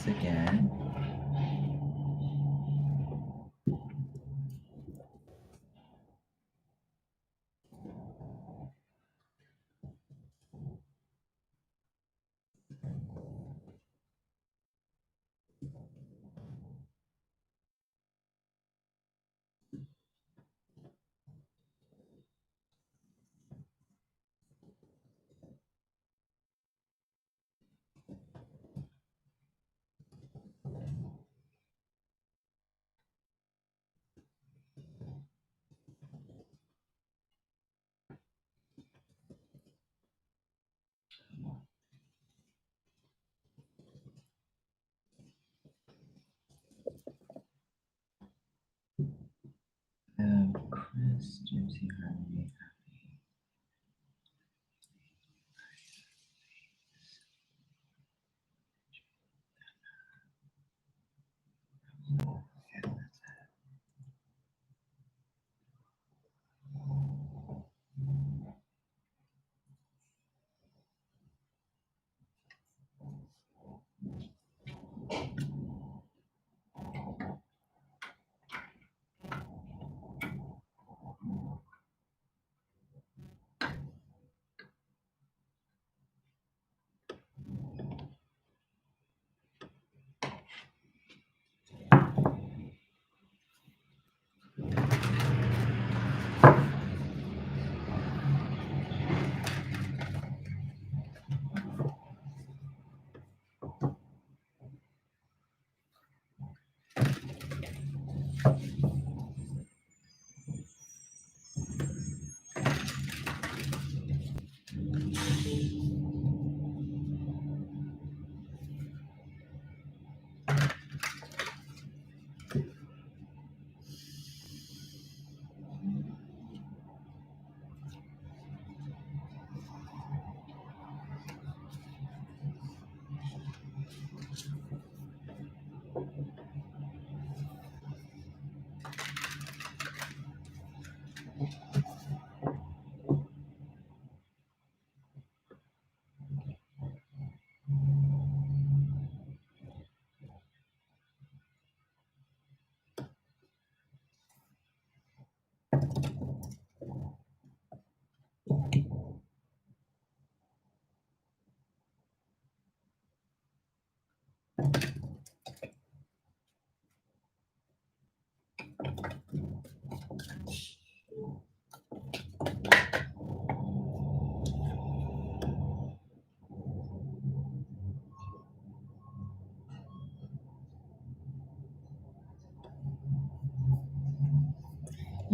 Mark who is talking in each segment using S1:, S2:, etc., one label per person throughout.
S1: this again. Chris, Gypsy, Harmony.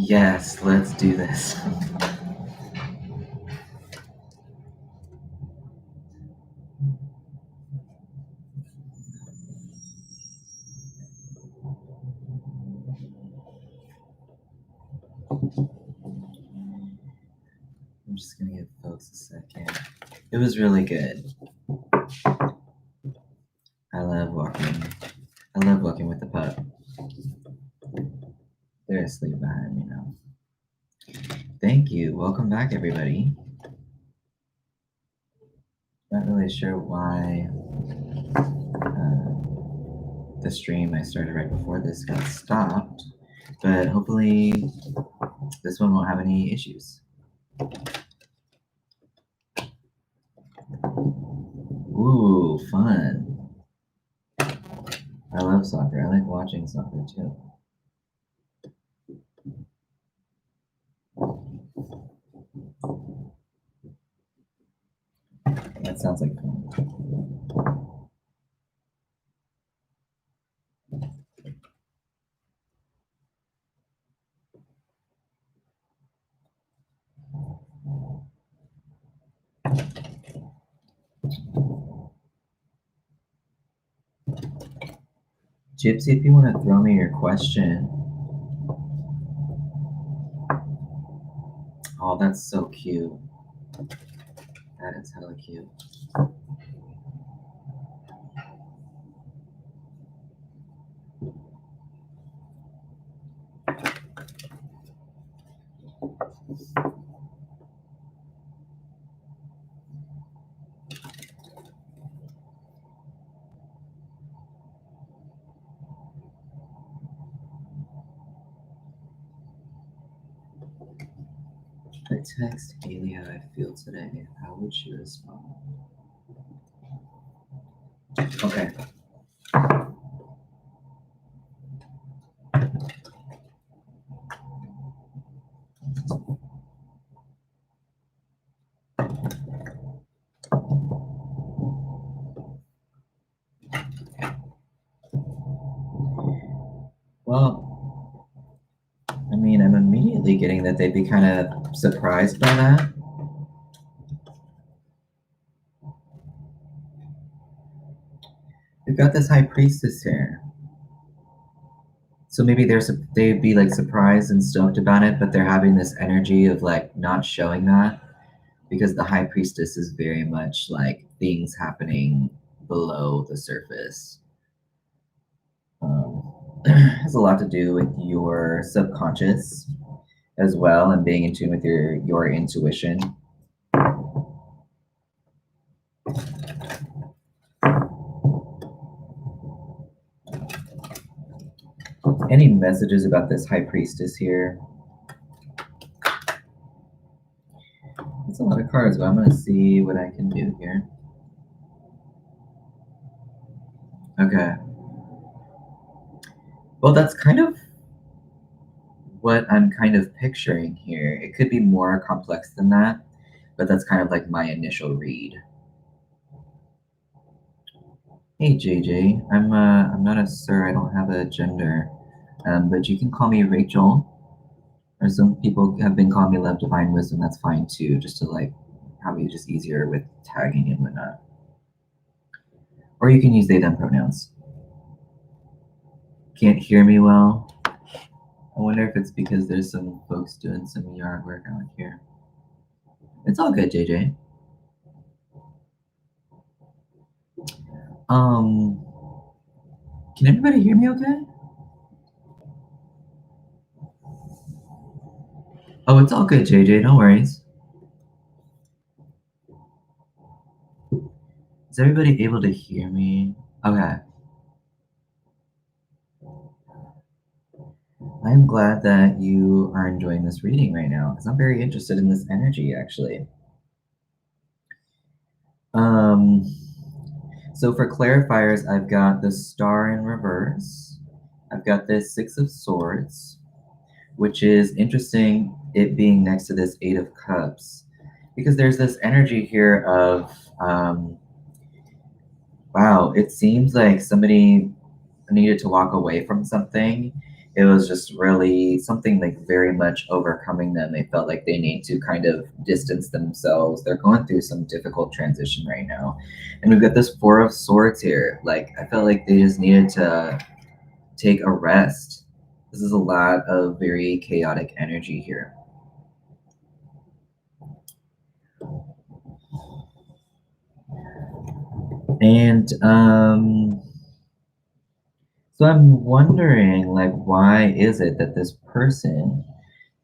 S1: Yes, let's do this. I'm just gonna give folks a second. It was really good. I love walking with the pup. They're asleep behind me now. Thank you. Welcome back, everybody. Not really sure why the stream I started right before this got stopped, but hopefully this one won't have any issues. Ooh, fun. I love soccer. I like watching soccer too. That sounds like fun. Gypsy, if you want to throw me your question. Oh, that's so cute. That is hella cute. If I text Haley how I feel today, how would she respond? Okay. Well, I mean, I'm immediately getting that they'd be kind of surprised by that. We've got this high priestess here. So maybe they'd be like surprised and stoked about it, but they're having this energy of like not showing that because the high priestess is very much like things happening below the surface. Has a lot to do with your subconscious as well and being in tune with your intuition. Any messages about this high priestess here? That's a lot of cards, but I'm going to see what I can do here. Okay. Well, that's kind of what I'm kind of picturing here. It could be more complex than that, but that's kind of like my initial read. Hey JJ, I'm not a sir. I don't have a gender, but you can call me Rachel, or some people have been calling me Love Divine Wisdom. That's fine too, just to like probably just easier with tagging and whatnot. Or you can use they them pronouns. Can't hear me well. I wonder if it's because there's some folks doing some yard work out here. It's all good, JJ. Can everybody hear me okay? Oh, it's all good, JJ. No worries. Is everybody able to hear me? Okay. I'm glad that you are enjoying this reading right now because I'm very interested in this energy actually. So for clarifiers, I've got the Star in reverse. I've got this Six of Swords, which is interesting, it being next to this Eight of Cups, because there's this energy here of, wow, it seems like somebody needed to walk away from something. It was just really something like very much overcoming them. They felt like they need to kind of distance themselves. They're going through some difficult transition right now. And we've got this Four of Swords here. Like, I felt like they just needed to take a rest. This is a lot of very chaotic energy here. And so I'm wondering, like, why is it that this person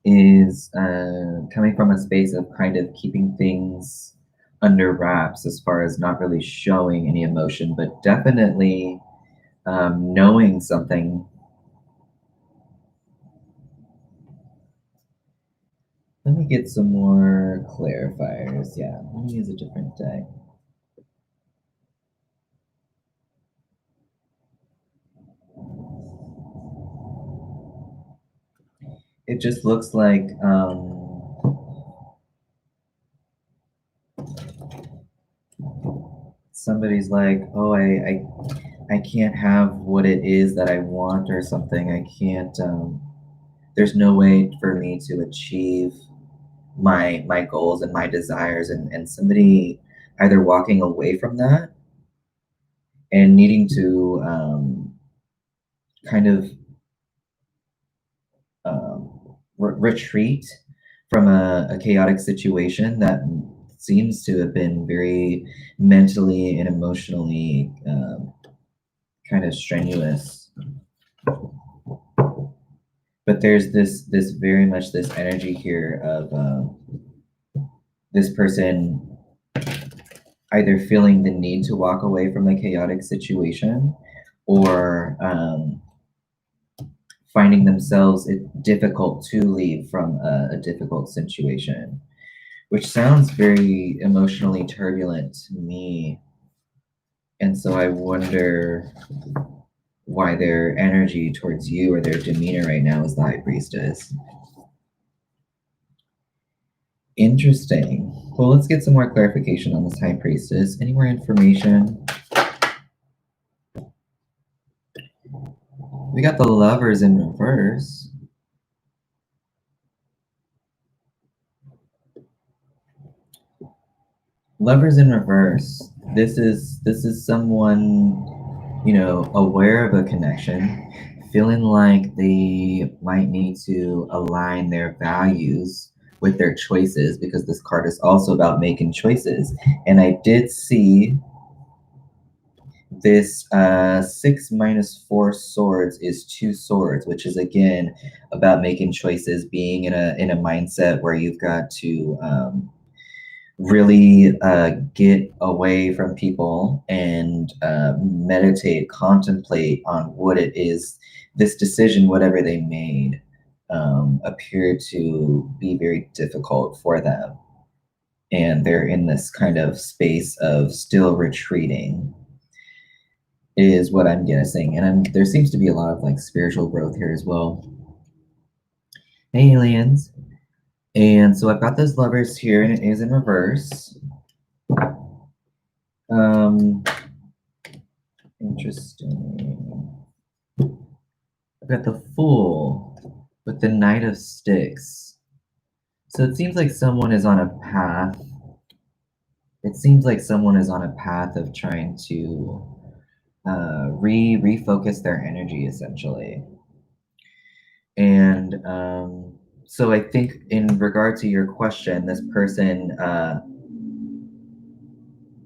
S1: is coming from a space of kind of keeping things under wraps as far as not really showing any emotion, but definitely knowing something. Let me get some more clarifiers. Yeah, let me use a different deck. It just looks like somebody's like, oh, I can't have what it is that I want or something. I can't. There's no way for me to achieve my goals and my desires, and somebody either walking away from that and needing to kind of retreat from a chaotic situation that seems to have been very mentally and emotionally kind of strenuous. But there's this very much this energy here of this person either feeling the need to walk away from a chaotic situation or finding themselves it difficult to leave from a difficult situation, which sounds very emotionally turbulent to me. And so I wonder why their energy towards you or their demeanor right now is the High Priestess. Interesting. Well, let's get some more clarification on this High Priestess. Any more information? We got the Lovers in reverse. Lovers in reverse. This is someone, you know, aware of a connection, feeling like they might need to align their values with their choices, because this card is also about making choices. And I did see this 6 minus 4 swords is 2 swords, which is again about making choices, being in a mindset where you've got to really get away from people and meditate, contemplate on what it is, this decision, whatever they made, appeared to be very difficult for them. And they're in this kind of space of still retreating, is what I'm guessing. And there seems to be a lot of like spiritual growth here as well. Hey, aliens. And so I've got those lovers here, and it is in reverse. Interesting. I've got the Fool with the Knight of Sticks. So it seems like someone is on a path. It seems like someone is on a path of trying to refocus their energy, essentially. And so I think in regard to your question, this person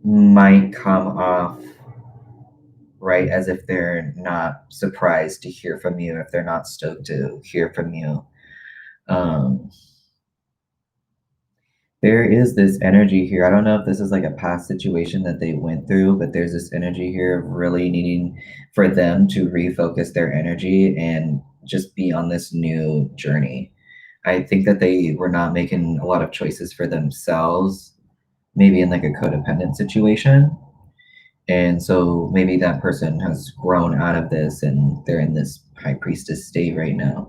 S1: might come off right as if they're not surprised to hear from you, if they're not stoked to hear from you. There is this energy here. I don't know if this is like a past situation that they went through, but there's this energy here of really needing for them to refocus their energy and just be on this new journey. I think that they were not making a lot of choices for themselves, maybe in like a codependent situation. And so maybe that person has grown out of this and they're in this High Priestess state right now.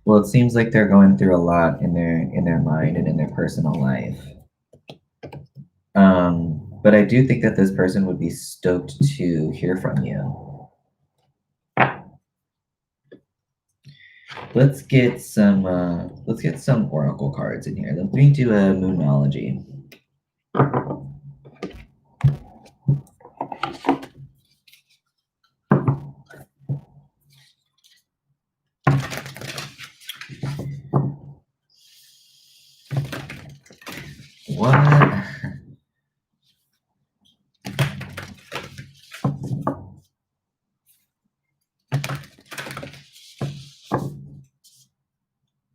S1: Well, it seems like they're going through a lot in their mind and in their personal life. But I do think that this person would be stoked to hear from you. Let's get some oracle cards in here. Let me do a Moonology. What?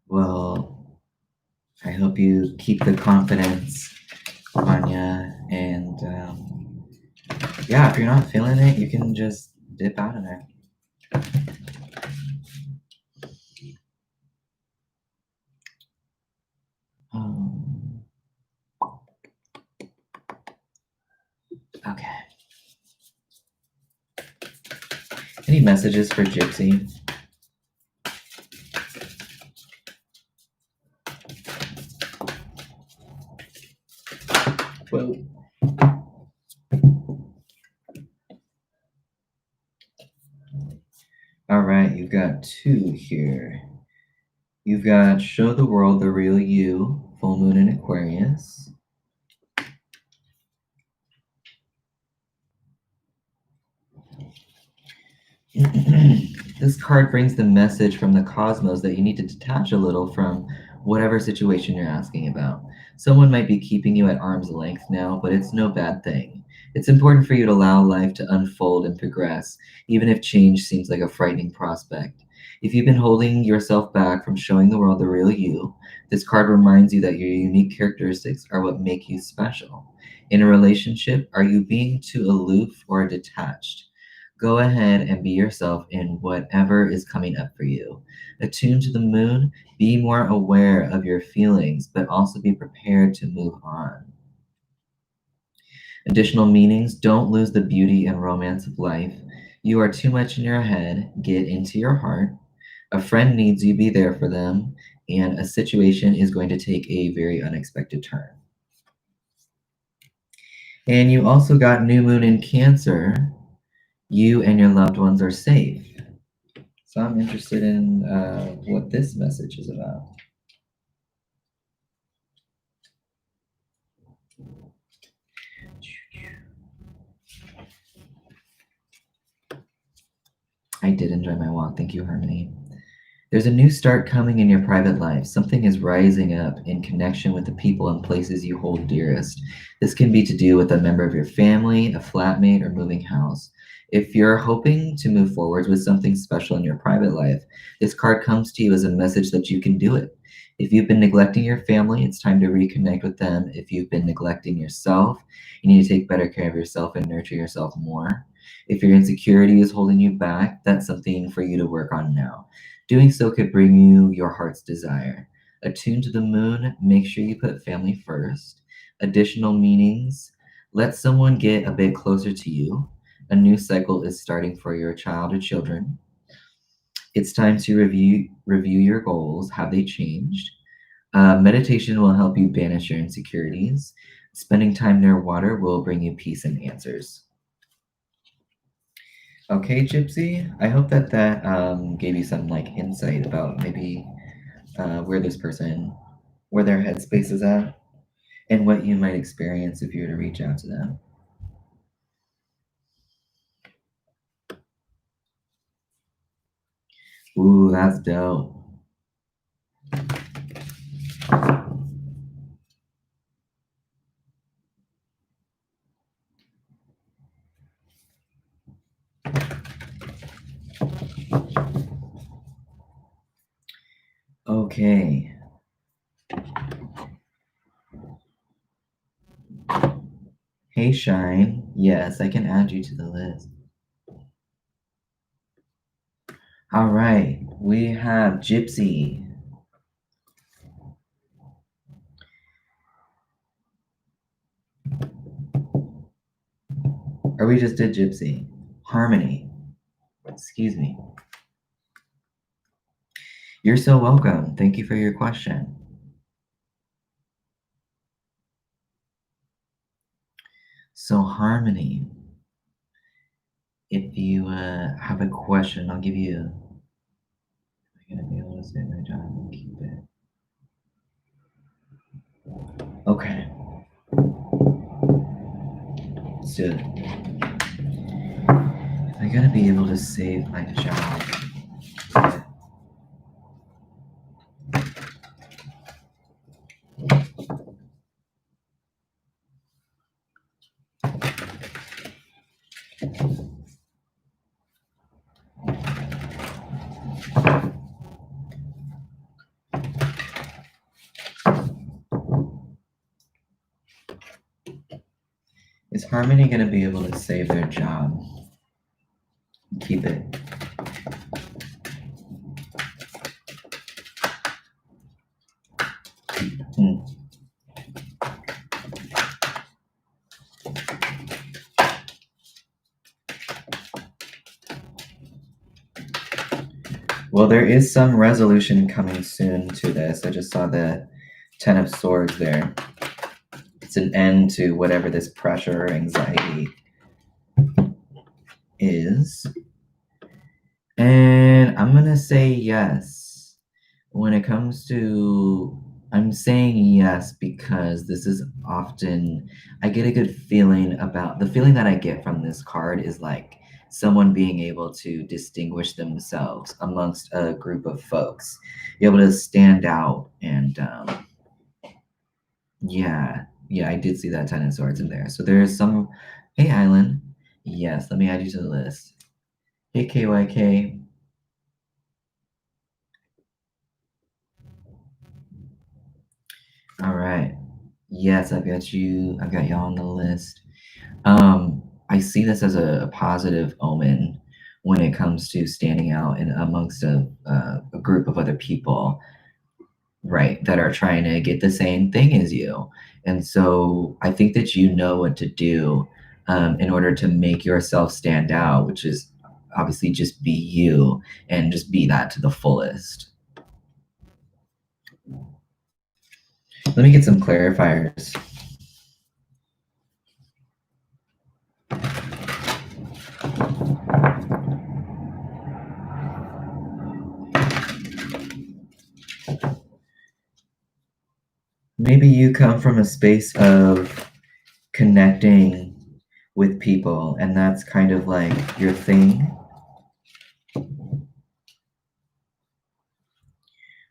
S1: Well, I hope you keep the confidence, Anya, and yeah, if you're not feeling it, you can just dip out of there. Okay. Any messages for Gypsy? Well, all right, you've got 2 here. You've got Show the World the Real You, Full Moon in Aquarius. This card brings the message from the cosmos that you need to detach a little from whatever situation you're asking about. Someone might be keeping you at arm's length now, but it's no bad thing. It's important for you to allow life to unfold and progress, even if change seems like a frightening prospect. If you've been holding yourself back from showing the world the real you, this card reminds you that your unique characteristics are what make you special. In a relationship, are you being too aloof or detached? Go ahead and be yourself in whatever is coming up for you. Attuned to the moon, be more aware of your feelings, but also be prepared to move on. Additional meanings, don't lose the beauty and romance of life. You are too much in your head, get into your heart. A friend needs you, be there for them, and a situation is going to take a very unexpected turn. And you also got new moon in Cancer. You and your loved ones are safe. So I'm interested in what this message is about. I did enjoy my walk. Thank you, Harmony. There's a new start coming in your private life. Something is rising up in connection with the people and places you hold dearest. This can be to do with a member of your family, a flatmate, or moving house. If you're hoping to move forward with something special in your private life, this card comes to you as a message that you can do it. If you've been neglecting your family, it's time to reconnect with them. If you've been neglecting yourself, you need to take better care of yourself and nurture yourself more. If your insecurity is holding you back, that's something for you to work on now. Doing so could bring you your heart's desire. Attune to the moon, make sure you put family first. Additional meanings, let someone get a bit closer to you. A new cycle is starting for your child or children. It's time to review your goals. Have they changed? Meditation will help you banish your insecurities. Spending time near water will bring you peace and answers. Okay, Gypsy. I hope that gave you some like insight about maybe where this person, where their headspace is at, and what you might experience if you were to reach out to them. Ooh, that's dope. Okay. Hey, Shine. Yes, I can add you to the list. All right. We have Gypsy. Or we just did Gypsy. Harmony. Excuse me. You're so welcome. Thank you for your question. So, Harmony, if you have a question, I'll give you. Am I going to be able to say my job and keep it? Okay. Let's do it. Am I going to be able to save my job? Is Harmony going to be able to save their job? Keep it. Hmm. Well, there is some resolution coming soon to this. I just saw the Ten of Swords there. It's an end to whatever this pressure or anxiety is. And I'm going to say yes. When it comes to, I'm saying yes because this is often, I get a good feeling about, the feeling that I get from this card is like someone being able to distinguish themselves amongst a group of folks, be able to stand out. And yeah, I did see that Ten of Swords in there. So there's some, hey, Island. Yes, let me add you to the list. Hey, KYK. All right. Yes, I've got you. I've got y'all on the list. I see this as a positive omen when it comes to standing out in amongst a group of other people, right, that are trying to get the same thing as you. And so I think that you know what to do in order to make yourself stand out, which is obviously just be you and just be that to the fullest. Let me get some clarifiers. Maybe you come from a space of connecting with people, and that's kind of like your thing.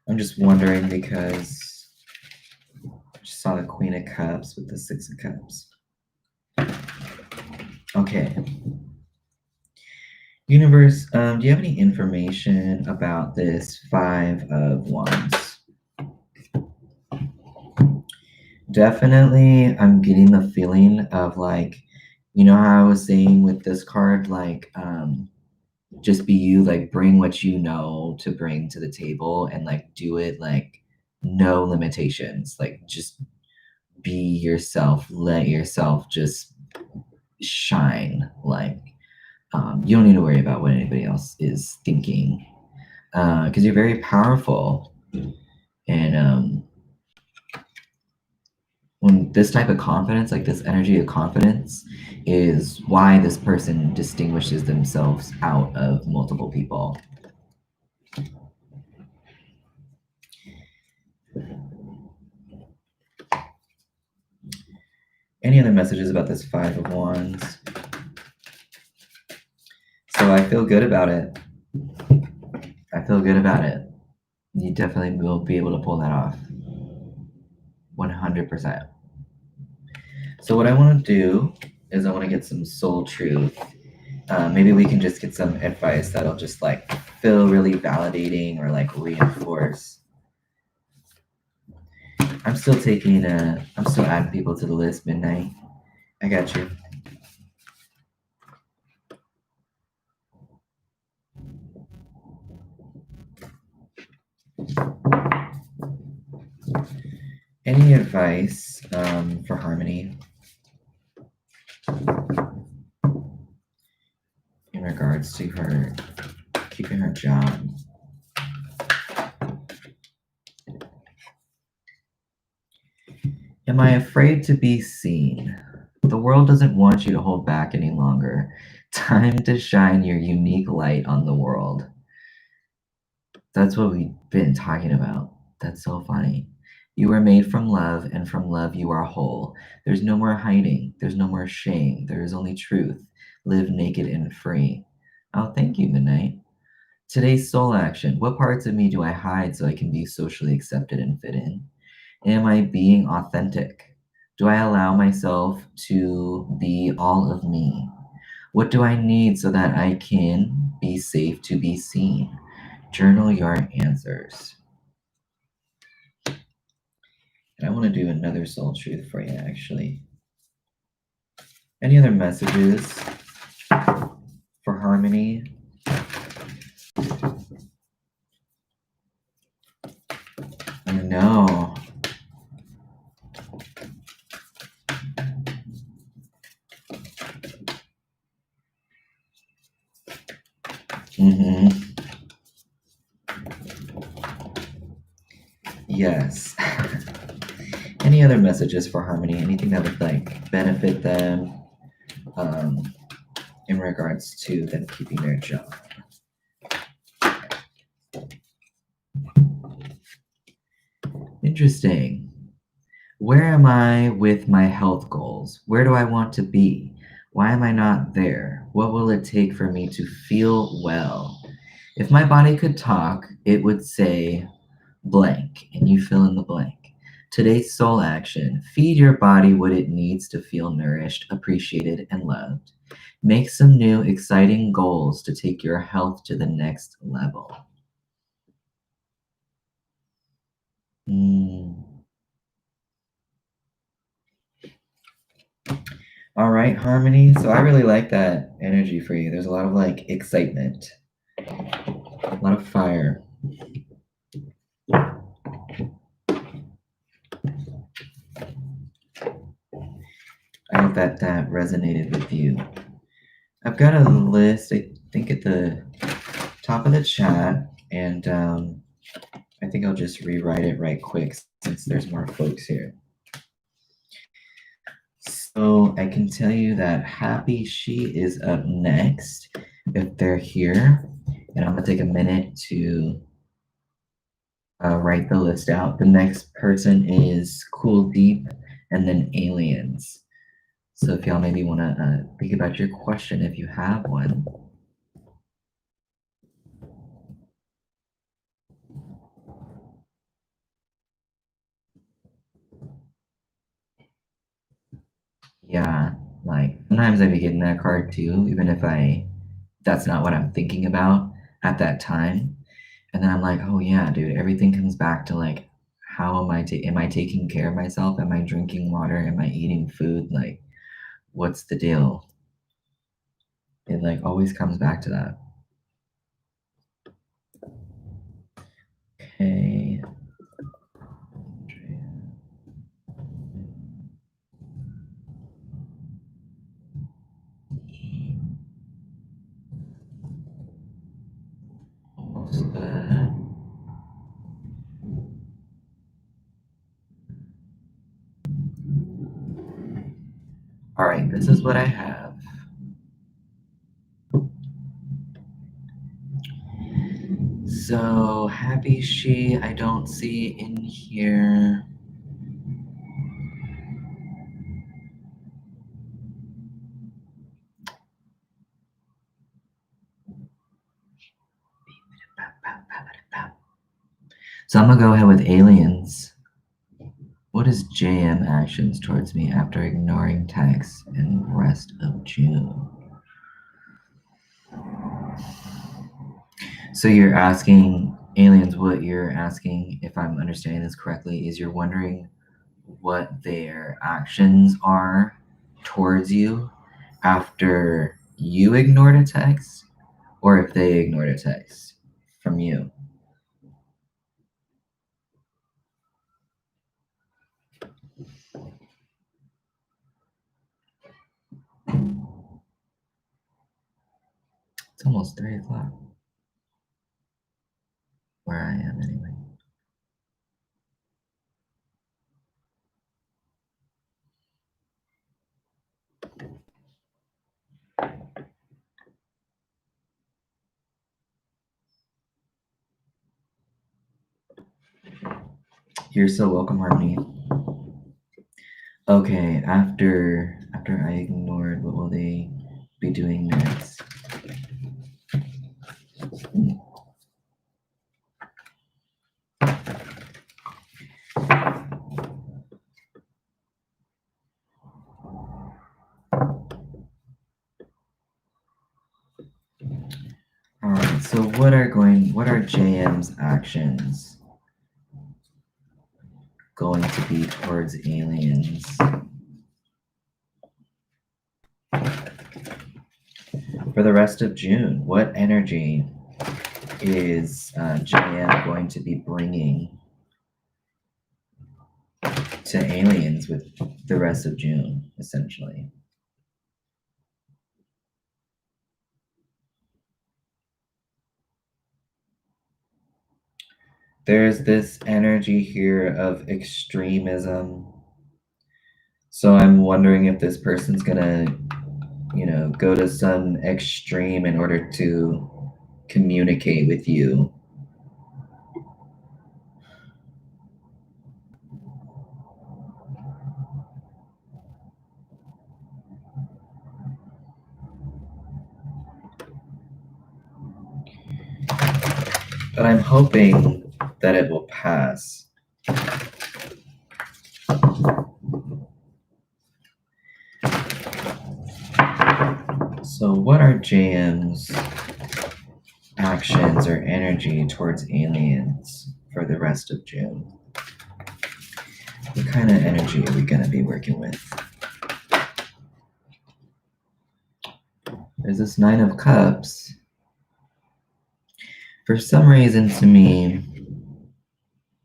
S1: I'm just wondering because I just saw the Queen of Cups with the Six of Cups. Okay. Universe, do you have any information about this Five of Wands? Definitely, I'm getting the feeling of like, you know how I was saying with this card, like, just be you, like, bring what you know to bring to the table and like do it like no limitations. Like, just be yourself, let yourself just shine. Like, you don't need to worry about what anybody else is thinking because you're very powerful. And when this type of confidence, like this energy of confidence, is why this person distinguishes themselves out of multiple people. Any other messages about this Five of Wands? So I feel good about it. I feel good about it. You definitely will be able to pull that off. 100%. So what I want to do is I want to get some soul truth. Maybe we can just get some advice that'll just like feel really validating or like reinforce. I'm still I'm still adding people to the list, Midnight. I got you. Any advice for Harmony in regards to her keeping her job? Am I afraid to be seen? The world doesn't want you to hold back any longer. Time to shine your unique light on the world. That's what we've been talking about. That's so funny. You were made from love, and from love you are whole. There's no more hiding. There's no more shame. There is only truth. Live naked and free. Oh, thank you, Midnight. Today's soul action. What parts of me do I hide so I can be socially accepted and fit in? Am I being authentic? Do I allow myself to be all of me? What do I need so that I can be safe to be seen? Journal your answers. And I want to do another soul truth for you, actually. Any other messages for Harmony? I know. Mm-hmm. Yes. Any other messages for Harmony? Anything that would like benefit them um, in regards to them keeping their job? Interesting. Where am I with my health goals? Where do I want to be? Why am I not there? What will it take for me to feel well? If my body could talk, it would say blank, and you fill in the blank. Today's soul action: feed your body what it needs to feel nourished, appreciated, and loved. Make some new, exciting goals to take your health to the next level. Mm. All right, Harmony. So I really like that energy for you. There's a lot of like excitement, a lot of fire. I hope that that resonated with you. I've got a list, I think, at the top of the chat, and I think I'll just rewrite it right quick since there's more folks here. So I can tell you that Happy She is up next if they're here, and I'm gonna take a minute to write the list out. The next person is Cool Deep, and then Aliens. So if y'all maybe want to think about your question if you have one. Yeah, like sometimes I be getting that card too, even if that's not what I'm thinking about at that time. And then I'm like, oh yeah, dude, everything comes back to like, how am I taking care of myself? Am I drinking water? Am I eating food? Like, what's the deal? It like always comes back to that. Okay. Almost there. All right, this is what I have. So Happy She, I don't see in here. So I'm gonna go ahead with Aliens. What is JM actions towards me after ignoring texts and rest of June? So you're asking aliens, what you're asking, if I'm understanding this correctly, is you're wondering what their actions are towards you after you ignored a text, or if they ignored a text from you. It's almost 3 o'clock where I am anyway. You're so welcome, Harmony. Okay, after I ignored, what will they be doing next? All right, so what are JM's actions going to be towards aliens? For the rest of June, what energy is JM going to be bringing to aliens with the rest of June, essentially? There's this energy here of extremism. So I'm wondering if this person's gonna, go to some extreme in order to communicate with you. But I'm hoping that it will pass. So what are JM's actions or energy towards aliens for the rest of June? What kind of energy are we going to be working with? There's this Nine of Cups. For some reason, to me,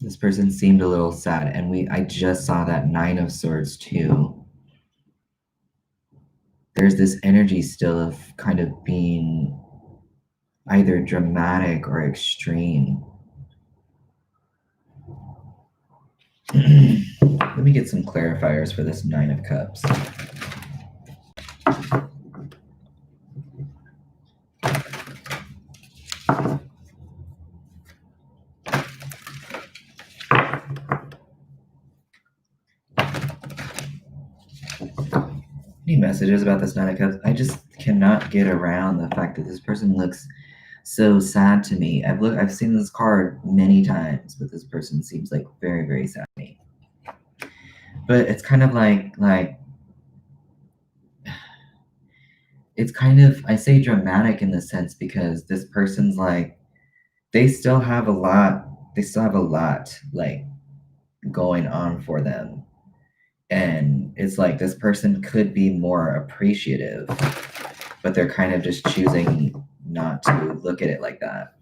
S1: this person seemed a little sad, and I just saw that Nine of Swords too. There's this energy still of kind of being either dramatic or extreme. Let me get some clarifiers for this Nine of Cups. Any messages about this Nine of Cups? I just cannot get around the fact that this person looks so sad to me. I've seen this card many times, but this person seems like very, very sad to me. But it's kind of like it's kind of, I say dramatic in the sense because this person's like, they still have a lot like going on for them. And it's like this person could be more appreciative, but they're kind of just choosing not to look at it like that.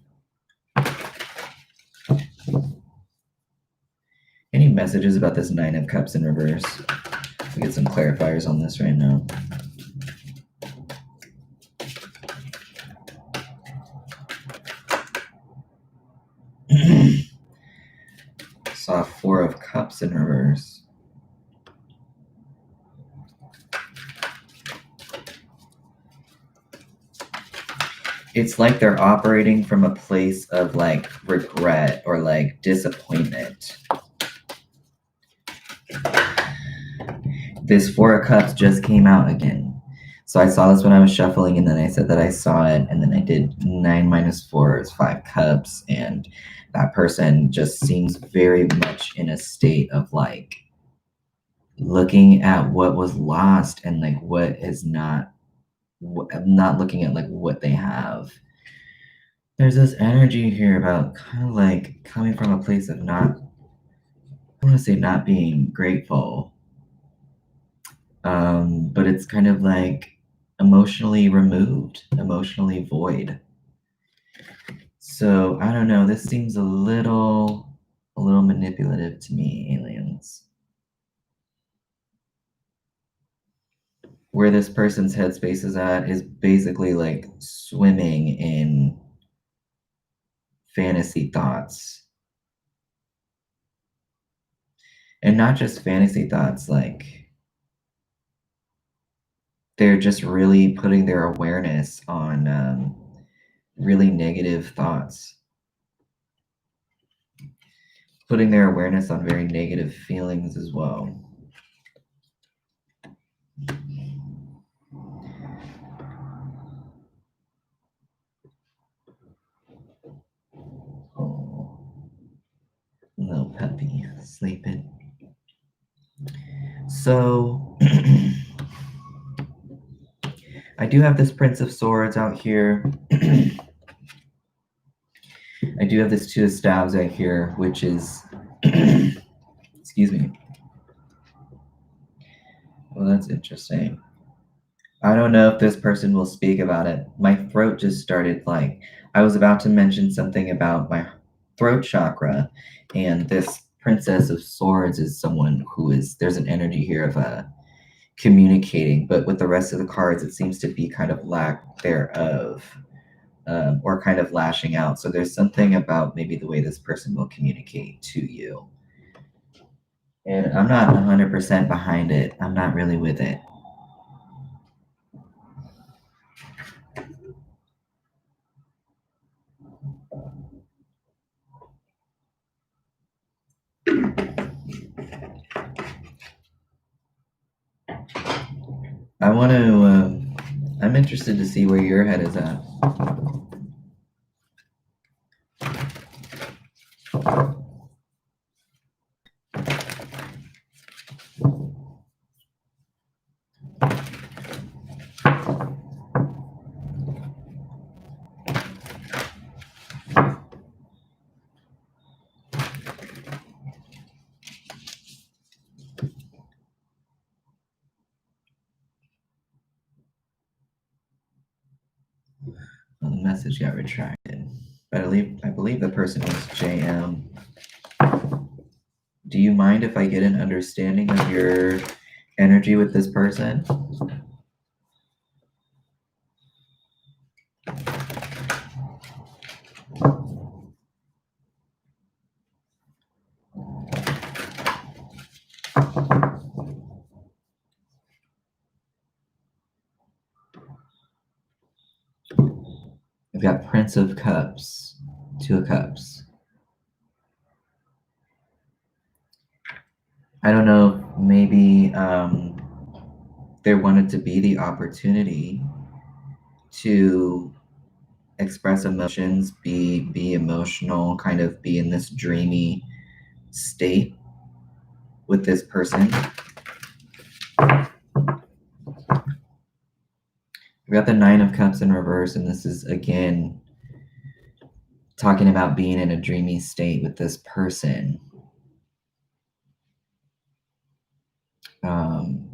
S1: Any messages about this Nine of Cups in reverse? We'll get some clarifiers on this right now. Saw Four of Cups in reverse. It's like they're operating from a place of like regret or like disappointment. This Four of Cups just came out again. So I saw this when I was shuffling, and then I said that I saw it, and then I did 9 minus 4 is 5 cups, and that person just seems very much in a state of like looking at what was lost and like what is not looking at like what they have. There's this energy here about kind of like coming from a place of not, I want to say not being grateful, but it's kind of like emotionally removed, emotionally void. So I don't know, this seems a little manipulative to me, aliens. Where this person's headspace is at is basically like swimming in fantasy thoughts. And not just fantasy thoughts, like they're just really putting their awareness on really negative thoughts, putting their awareness on very negative feelings as well. Oh, little puppy sleeping. So I do have this Prince of Swords out here. I do have this Two of Staves out here, which is, excuse me. Well, that's interesting. I don't know if this person will speak about it. My throat just started like, I was about to mention something about my throat chakra, and this Princess of Swords is someone who is, there's an energy here of communicating, but with the rest of the cards, it seems to be kind of lack thereof, or kind of lashing out. So there's something about maybe the way this person will communicate to you. And I'm not 100% behind it. I'm not really with it. I want to, I'm interested to see where your head is at. message got retracted. But I believe the person was JM. Do you mind if I get an understanding of your energy with this person? I've got Prince of Cups, Two of Cups. I don't know, maybe there wanted to be the opportunity to express emotions, be emotional, kind of be in this dreamy state with this person. We got the Nine of Cups in reverse, and this is again talking about being in a dreamy state with this person.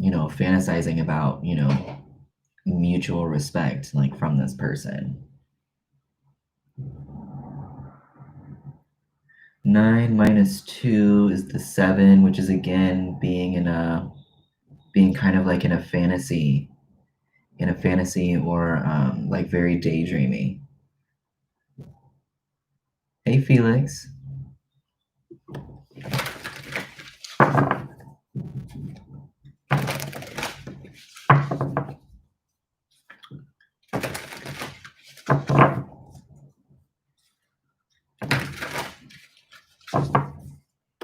S1: You know, fantasizing about, you know, mutual respect, like from this person. 9 minus 2 is the 7, which is again being kind of like in a fantasy or like very daydreamy. Hey, Felix.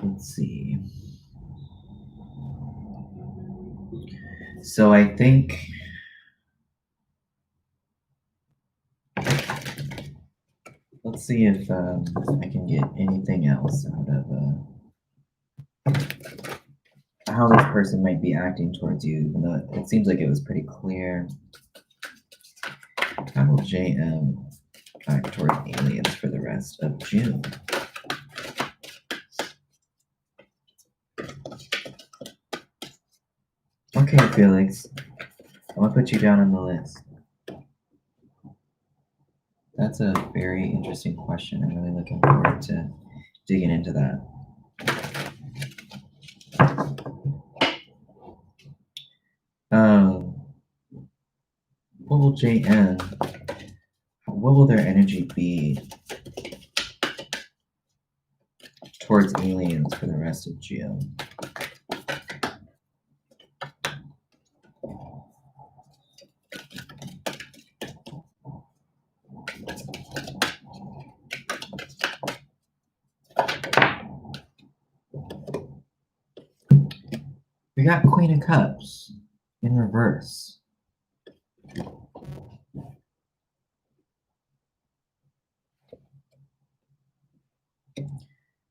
S1: Let's see. So I think let's see if I can get anything else out of how this person might be acting towards you, even though it seems like it was pretty clear. How will JM act towards aliens for the rest of June? Okay, Felix, I'm gonna put you down on the list. That's a very interesting question. I'm really looking forward to digging into that. What will JN, what will their energy be towards aliens for the rest of June? We got Queen of Cups in reverse.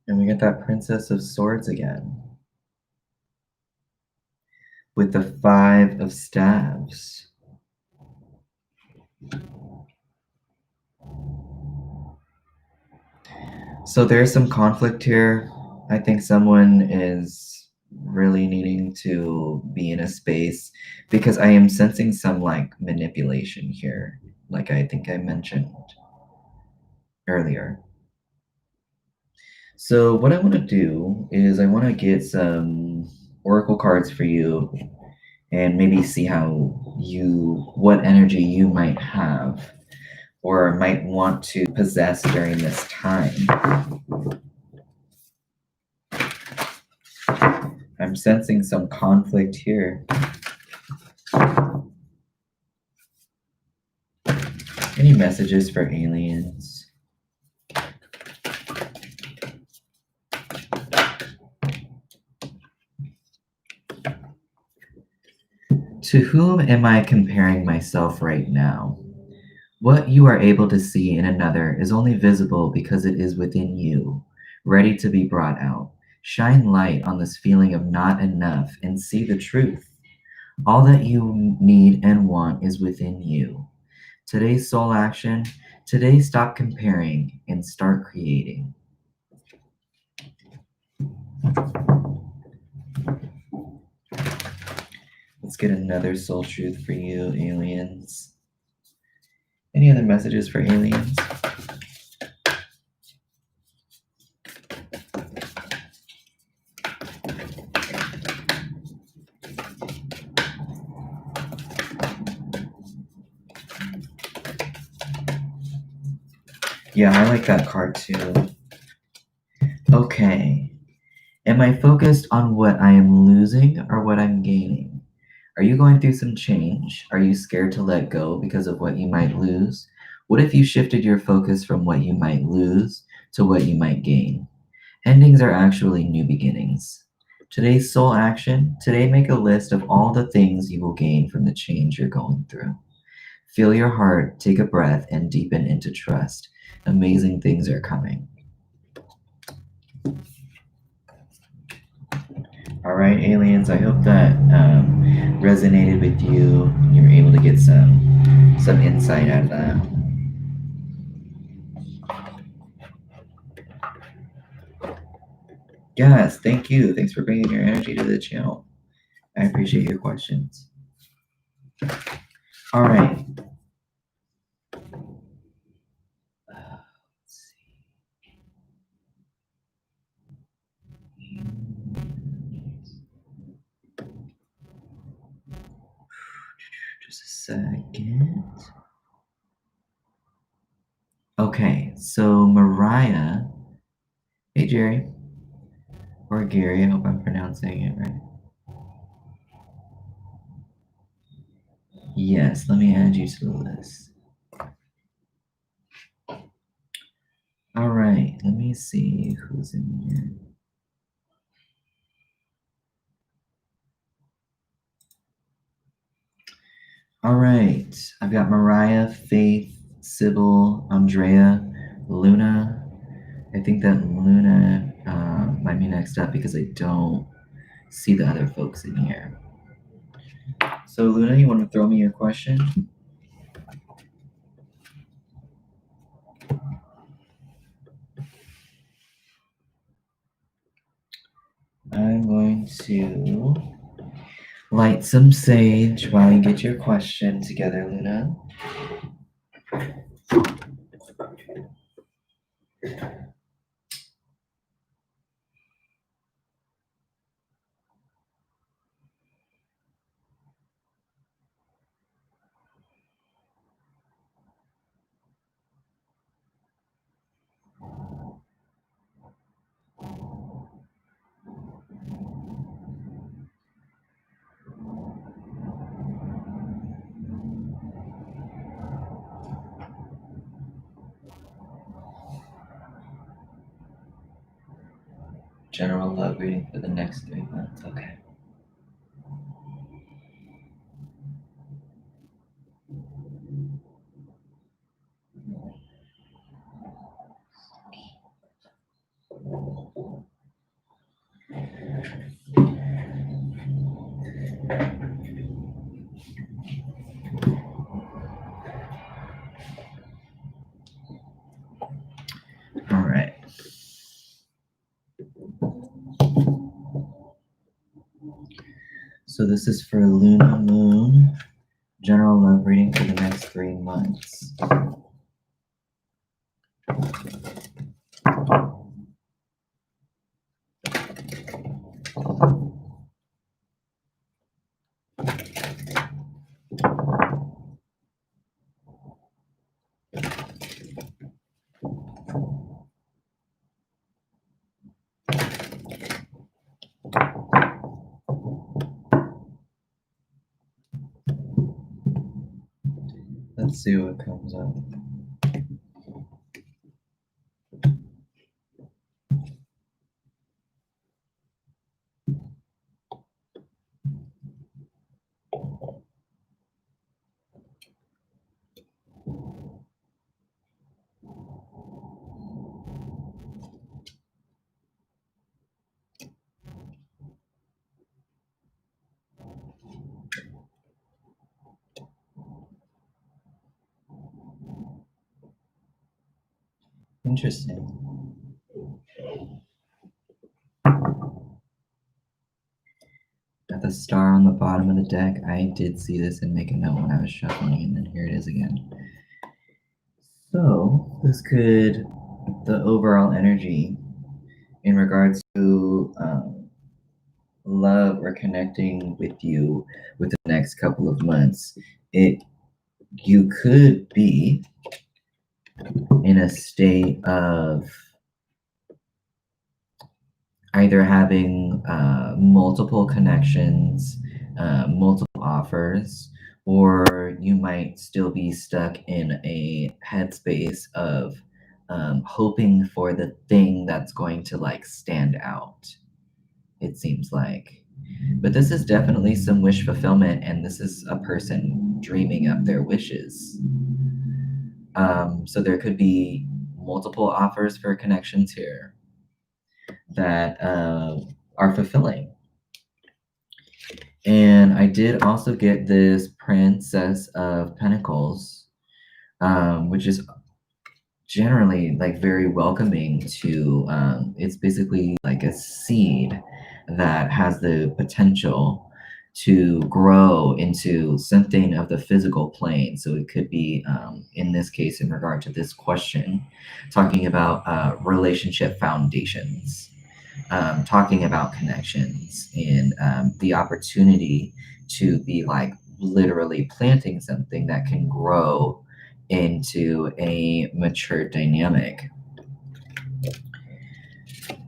S1: And we get that Princess of Swords again. With the 5 of Staves. So there's some conflict here. I think someone is really needing to be in a space because I am sensing some like manipulation here, like I think I mentioned earlier. So what I want to do is I want to get some oracle cards for you and maybe see what energy you might have or might want to possess during this time. I'm sensing some conflict here. Any messages for aliens? To whom am I comparing myself right now? What you are able to see in another is only visible because it is within you, ready to be brought out. Shine light on this feeling of not enough and see the truth. All that you need and want is within you. Today's soul action, today stop comparing and start creating. Let's get another soul truth for you, aliens. Any other messages for aliens? Yeah, I like that card too. Okay. Am I focused on what I am losing or what I'm gaining? Are you going through some change? Are you scared to let go because of what you might lose? What if you shifted your focus from what you might lose to what you might gain? Endings are actually new beginnings. Today's soul action, today make a list of all the things you will gain from the change you're going through. Feel your heart, take a breath, and deepen into trust. Amazing things are coming. All right, aliens, I hope that resonated with you. You were able to get some insight out of that. Yes, thank you. Thanks for bringing your energy to the channel. I appreciate your questions. All right. Let's see. Just a second. Okay, so Mariah. Hey, Jerry. Or Gary, I hope I'm pronouncing it right. Yes, let me add you to the list. All right, let me see who's in here. All right, I've got Mariah, Faith, Sybil, Andrea, Luna. I think that Luna might be next up because I don't see the other folks in here. So Luna, you want to throw me your question? I'm going to light some sage while you get your question together, Luna. General love reading for the next 3 months. Okay. All right. So this is for Luna Moon. General love reading for the next 3 months. Let's see what comes up. Interesting. Got the star on the bottom of the deck. I did see this and make a note when I was shuffling, and then here it is again. this could, the overall energy in regards to love or connecting with you with the next couple of months, it you could be in a state of either having multiple connections, multiple offers, or you might still be stuck in a headspace of hoping for the thing that's going to like stand out, it seems like. But this is definitely some wish fulfillment, and this is a person dreaming up their wishes. So there could be multiple offers for connections here that are fulfilling. And I did also get this Princess of Pentacles, which is generally like very welcoming to, it's basically like a seed that has the potential to grow into something of the physical plane. So it could be, in this case, in regard to this question, talking about relationship foundations, talking about connections, and the opportunity to be like literally planting something that can grow into a mature dynamic.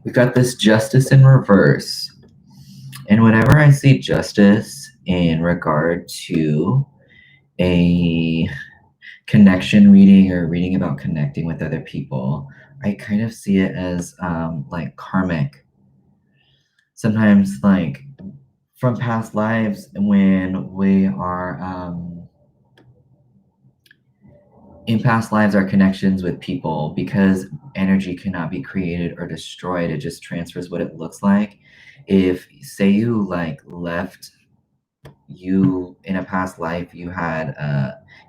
S1: We've got this justice in reverse. And whenever I see justice in regard to a connection reading or reading about connecting with other people, I kind of see it as like karmic. Sometimes, like from past lives, when we are in past lives, our connections with people, because energy cannot be created or destroyed, it just transfers what it looks like. If, say, you like left, you in a past life, you had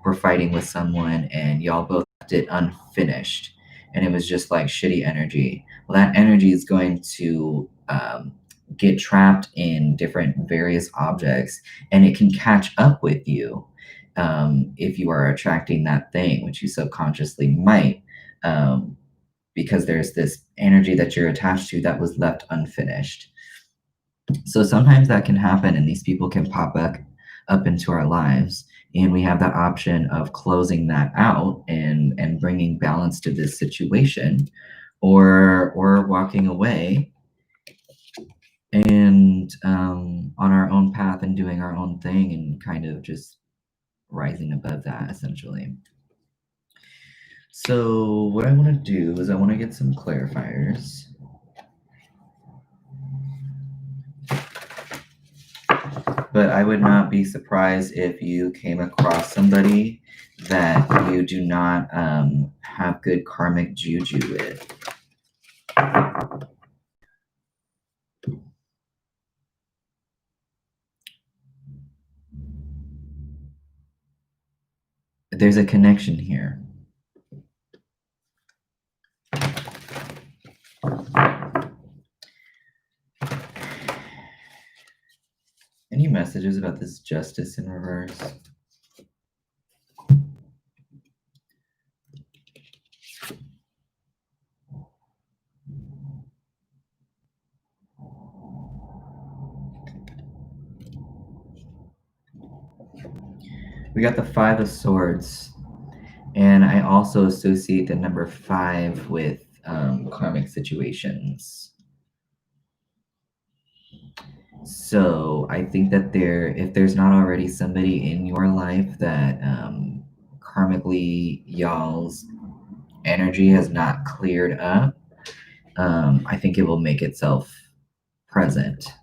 S1: were fighting with someone and y'all both left it unfinished, and it was just like shitty energy. Well, that energy is going to get trapped in different various objects, and it can catch up with you if you are attracting that thing, which you subconsciously might, because there's this energy that you're attached to that was left unfinished. So sometimes that can happen, and these people can pop back up into our lives, and we have the option of closing that out and bringing balance to this situation, or walking away and on our own path and doing our own thing and kind of just rising above that, essentially. So what I want to do is I want to get some clarifiers. But I would not be surprised if you came across somebody that you do not have good karmic juju with. There's a connection here. Any messages about this justice in reverse? We got the Five of Swords, and I also associate the number 5 with karmic situations. So I think that if there's not already somebody in your life that karmically y'all's energy has not cleared up, I think it will make itself present.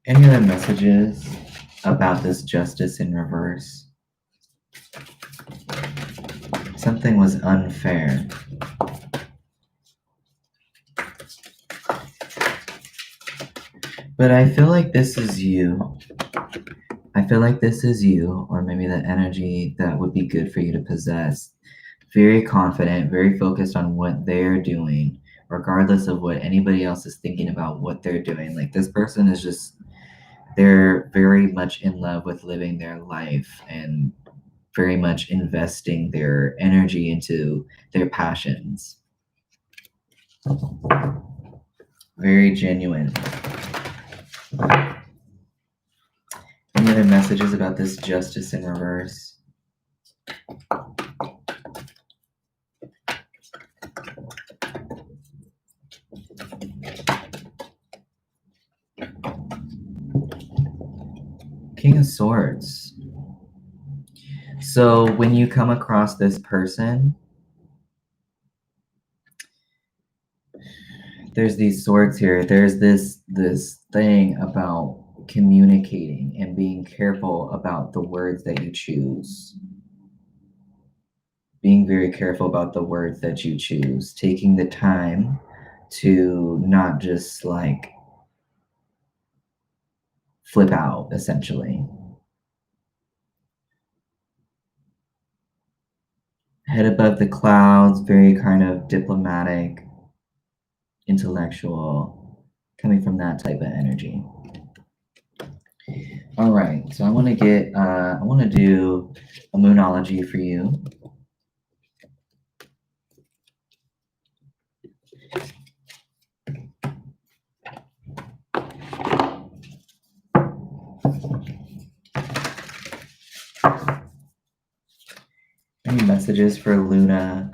S1: Any other messages about this justice in reverse? Something was unfair. But I feel like this is you. I feel like this is you, or maybe the energy that would be good for you to possess. very confident, very focused on what they're doing, regardless of what anybody else is thinking about what they're doing. Like this person is just, they're very much in love with living their life and very much investing their energy into their passions. Very genuine. Any other messages about this justice in reverse? King of Swords. So when you come across this person, there's these swords here. There's this thing about communicating and being careful about the words that you choose. Being very careful about the words that you choose. Taking the time to not just like flip out, essentially. Head above the clouds, very kind of diplomatic, intellectual, coming from that type of energy. All right, so I want to do a moonology for you. Any messages for Luna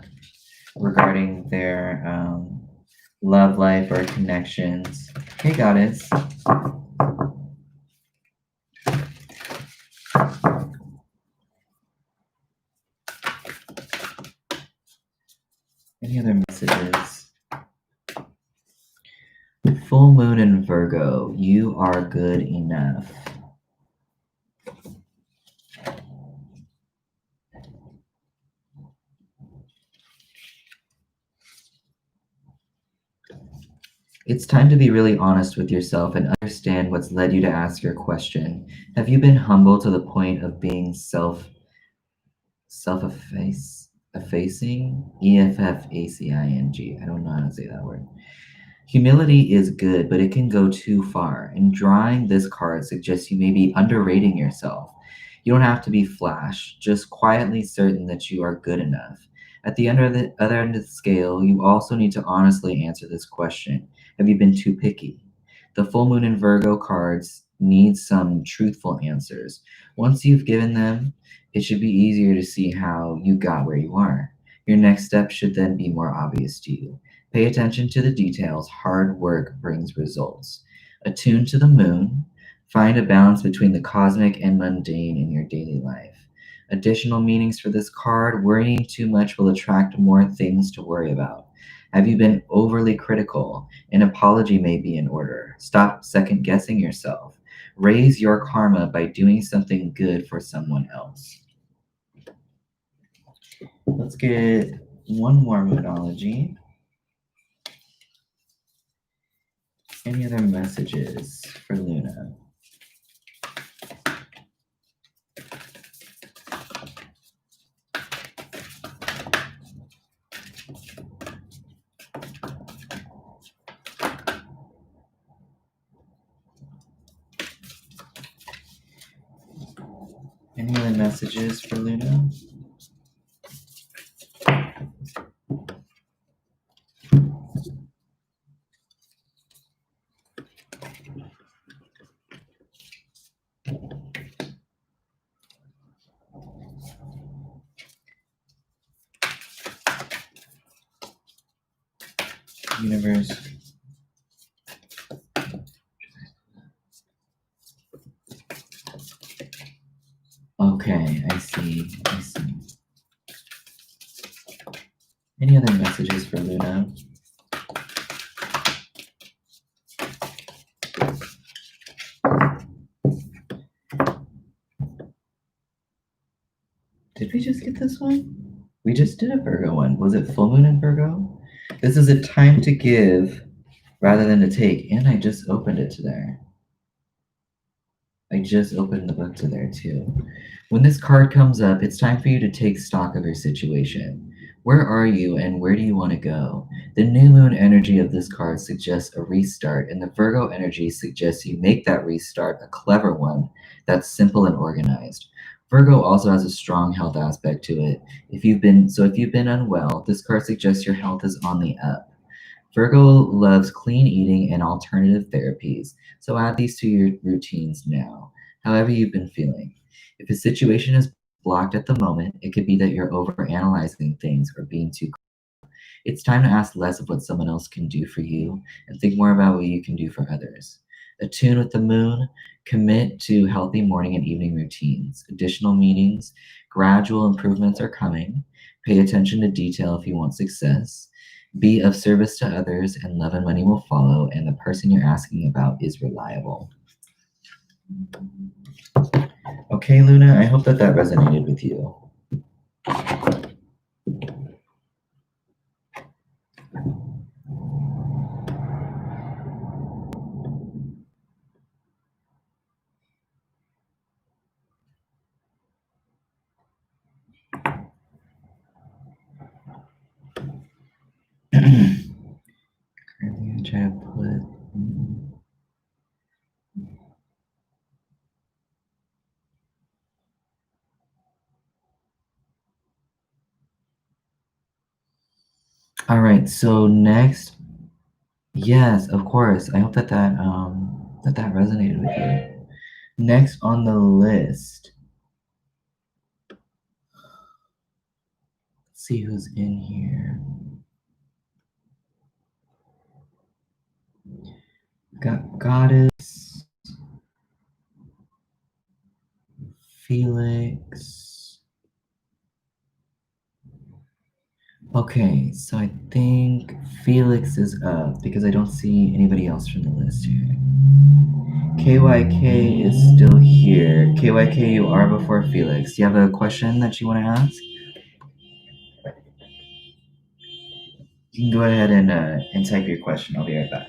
S1: regarding their love life or connections? Hey, goddess. Any other messages? Full moon in Virgo, you are good enough. It's time to be really honest with yourself and understand what's led you to ask your question. Have you been humble to the point of being effacing? EFFACING. I don't know how to say that word. Humility is good, but it can go too far. And drawing this card suggests you may be underrating yourself. You don't have to be flash, just quietly certain that you are good enough. At the other end of the scale, you also need to honestly answer this question. Have you been too picky? The full moon in Virgo cards need some truthful answers. Once you've given them, it should be easier to see how you got where you are. Your next step should then be more obvious to you. Pay attention to the details. Hard work brings results. Attune to the moon. Find a balance between the cosmic and mundane in your daily life. Additional meanings for this card: worrying too much will attract more things to worry about. Have you been overly critical? An apology may be in order. Stop second guessing yourself. Raise your karma by doing something good for someone else. Let's get one more moonology. Any other messages for Luna? Any other messages for Luna? Universe. Okay, I see. Any other messages for Luna? Did we just get this one? We just did a Virgo one. Was it full moon in Virgo? This is a time to give rather than to take. And I just opened it to there. I just opened the book to there too. When this card comes up, it's time for you to take stock of your situation. Where are you and where do you want to go? The new moon energy of this card suggests a restart, and the Virgo energy suggests you make that restart a clever one that's simple and organized. Virgo also has a strong health aspect to it. If you've been unwell, this card suggests your health is on the up. Virgo loves clean eating and alternative therapies, so add these to your routines now, however you've been feeling. If a situation is blocked at the moment, it could be that you're overanalyzing things or being too. It's time to ask less of what someone else can do for you and think more about what you can do for others. Attune with the moon, commit to healthy morning and evening routines, additional meetings, gradual improvements are coming. Pay attention to detail if you want success. Be of service to others, and love and money will follow, and the person you're asking about is reliable. Okay, Luna, I hope that that resonated with you. I'm gonna try to put. All right, so next, yes, of course. I hope that that resonated with you. Next on the list, let's see who's in here. Got Goddess, Felix. Okay, so I think Felix is up because I don't see anybody else from the list here. KYK is still here. KYK, you are before Felix. Do you have a question that you want to ask? You can go ahead and type your question. I'll be right back.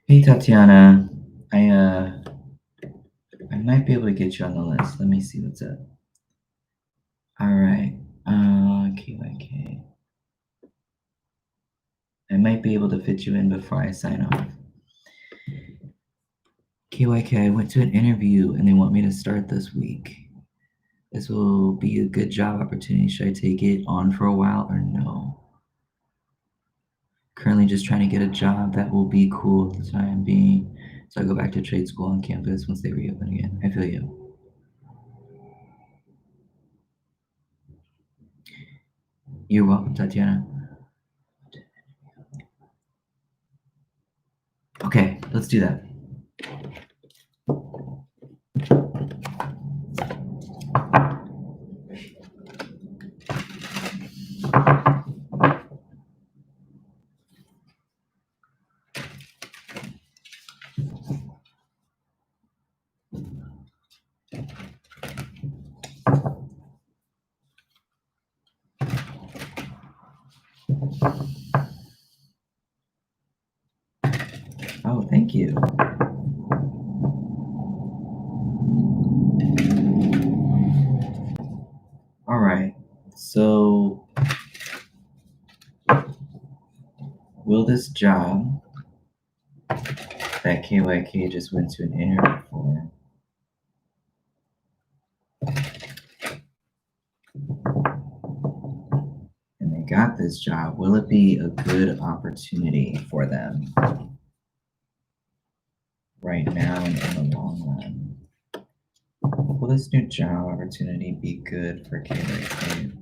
S1: Hey Tatiana, I might be able to get you on the list. Let me see what's up. All right, KYK. I might be able to fit you in before I sign off. KYK, I went to an interview and they want me to start this week. This will be a good job opportunity. Should I take it on for a while or no? Currently just trying to get a job that will be cool at the time being. So I go back to trade school on campus once they reopen again. I feel you. You're welcome, Tatiana. Okay, let's do that. Oh, thank you. All right. So, will this job that KYK just went to an interview for, and they got this job, will it be a good opportunity for them right now and in the long run? Will this new job opportunity be good for KYK?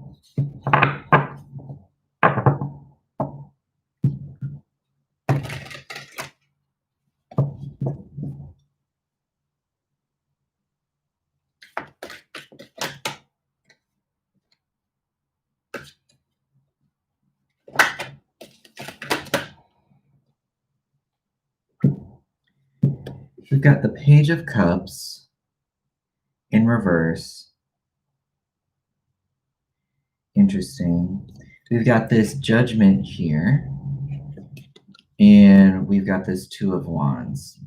S1: We've got the Page of Cups in reverse. Interesting. We've got this Judgment here, and we've got this Two of Wands.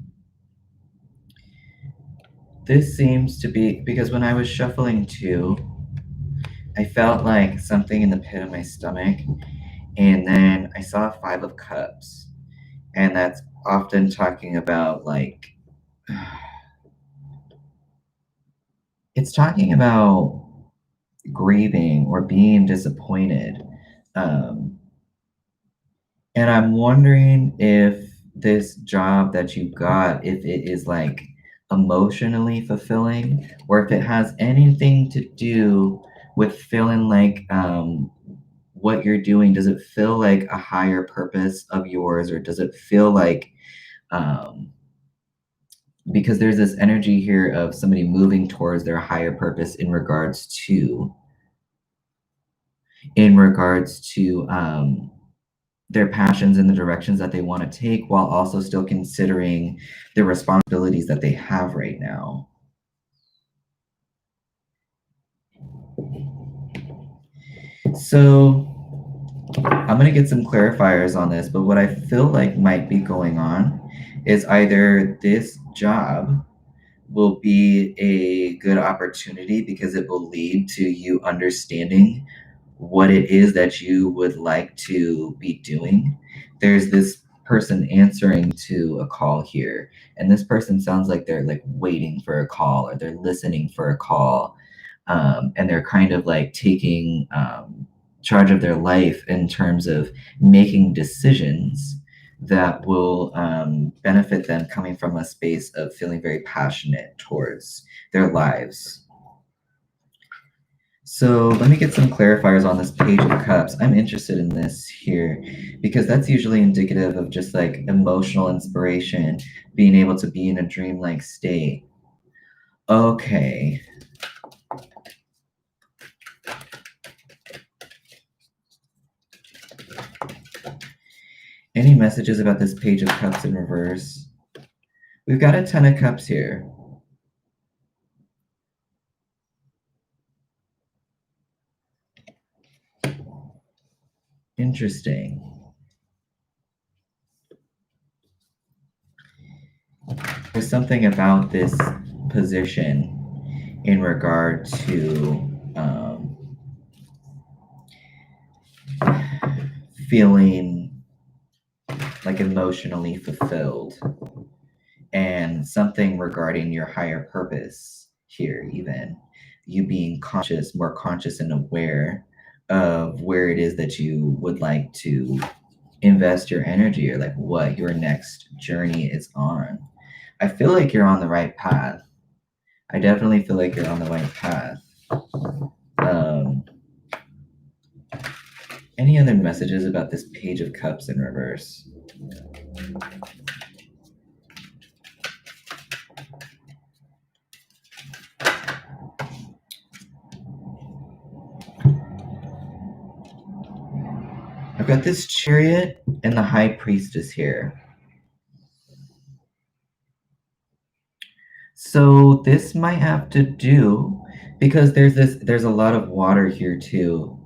S1: This seems to be, because when I was shuffling two, I felt like something in the pit of my stomach, and then I saw Five of Cups, and that's often talking about like, it's talking about grieving or being disappointed. And I'm wondering if this job that you got, if it is like emotionally fulfilling, or if it has anything to do with feeling like what you're doing, does it feel like a higher purpose of yours, or does it feel like um, because there's this energy here of somebody moving towards their higher purpose in regards to their passions and the directions that they want to take, while also still considering the responsibilities that they have right now. So I'm going to get some clarifiers on this, but what I feel like might be going on is either this job will be a good opportunity because it will lead to you understanding what it is that you would like to be doing. There's this person answering to a call here, and this person sounds like they're like waiting for a call, or they're listening for a call, and they're kind of like taking charge of their life in terms of making decisions that will benefit them, coming from a space of feeling very passionate towards their lives. So let me get some clarifiers on this Page of Cups. I'm interested in this here because that's usually indicative of just like emotional inspiration, being able to be in a dreamlike state. Okay. Any messages about this Page of Cups in reverse? We've got a Ten of Cups here. Interesting. There's something about this position in regard to feeling like emotionally fulfilled, and something regarding your higher purpose here, even you being conscious, more conscious and aware of where it is that you would like to invest your energy, or like what your next journey is on. I feel like you're on the right path. I definitely feel like you're on the right path. Any other messages about this Page of Cups in reverse? I've got this Chariot and the High Priestess here. So this might have to do, because there's a lot of water here too.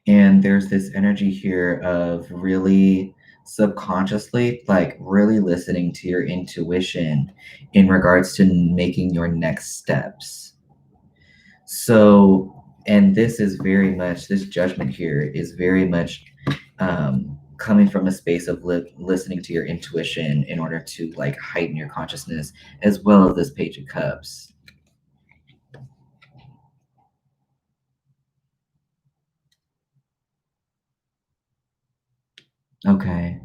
S1: And there's this energy here of really subconsciously, like really listening to your intuition in regards to making your next steps. So And this is very much, this judgment here is very much coming from a space of listening to your intuition in order to like heighten your consciousness, as well as this Page of Cups. Okay.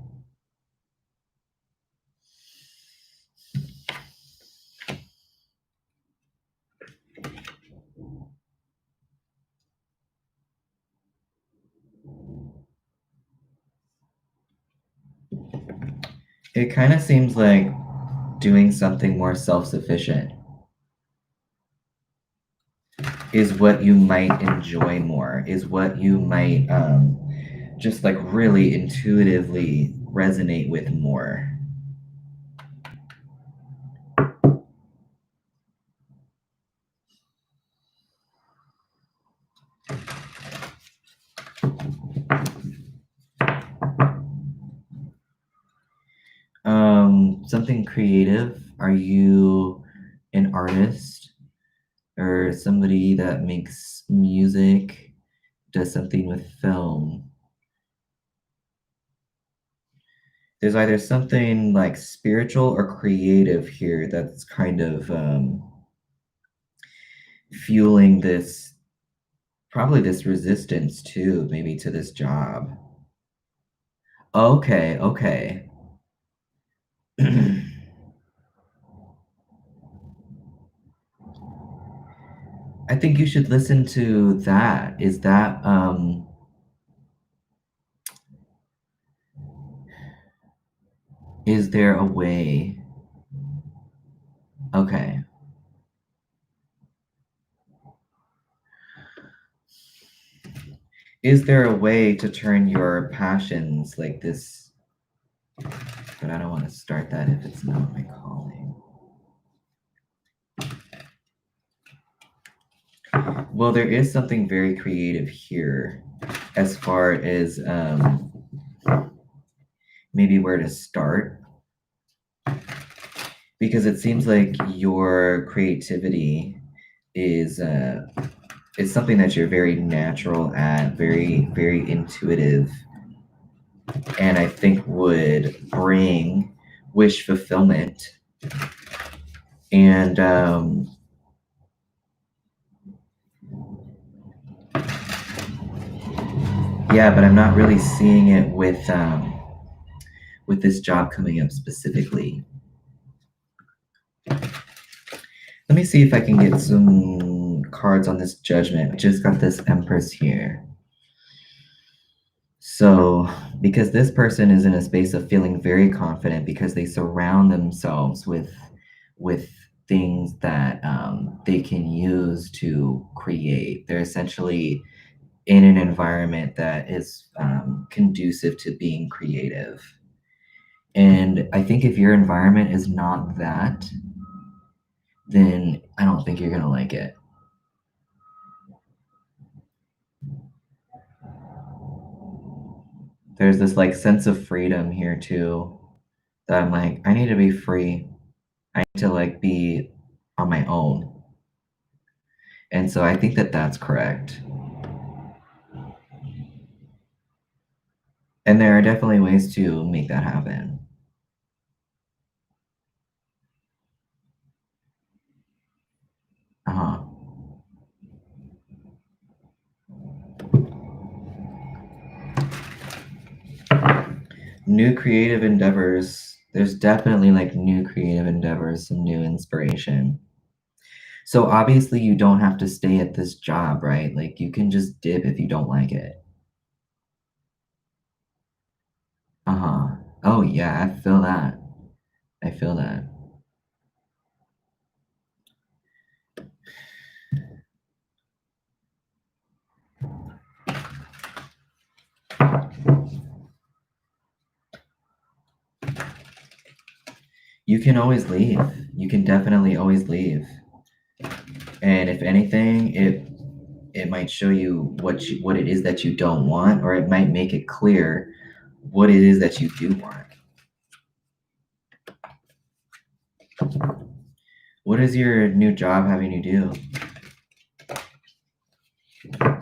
S1: It kind of seems like doing something more self-sufficient is what you might enjoy more, is what you might just like really intuitively resonate with more. Something creative. Are you an artist or somebody that makes music, does something with film? There's either something like spiritual or creative here that's kind of fueling this, probably this resistance too, maybe to this job. Okay, okay. I think you should listen to that. Is there a way? Okay. Is there a way to turn your passions like this? But I don't want to start that if it's not my calling. Well, there is something very creative here as far as maybe where to start. Because it seems like your creativity is it's something that you're very natural at, very, very intuitive, and I think would bring wish fulfillment. And yeah, but I'm not really seeing it with this job coming up specifically. Let me see if I can get some cards on this judgment. I just got this Empress here. So, because this person is in a space of feeling very confident because they surround themselves with things that they can use to create. They're essentially in an environment that is conducive to being creative. And I think if your environment is not that, then I don't think you're gonna like it. There's this like sense of freedom here too, that I'm like, I need to be free. I need to like be on my own. And so I think that that's correct. And there are definitely ways to make that happen. Uh-huh. New creative endeavors. There's definitely like new creative endeavors, some new inspiration. So obviously you don't have to stay at this job, right? Like you can just dip if you don't like it. Uh-huh. Oh yeah, I feel that. I feel that. You can always leave. You can definitely always leave. And if anything, it might show you what it is that you don't want, or it might make it clear what it is that you do want. What is your new job having you do?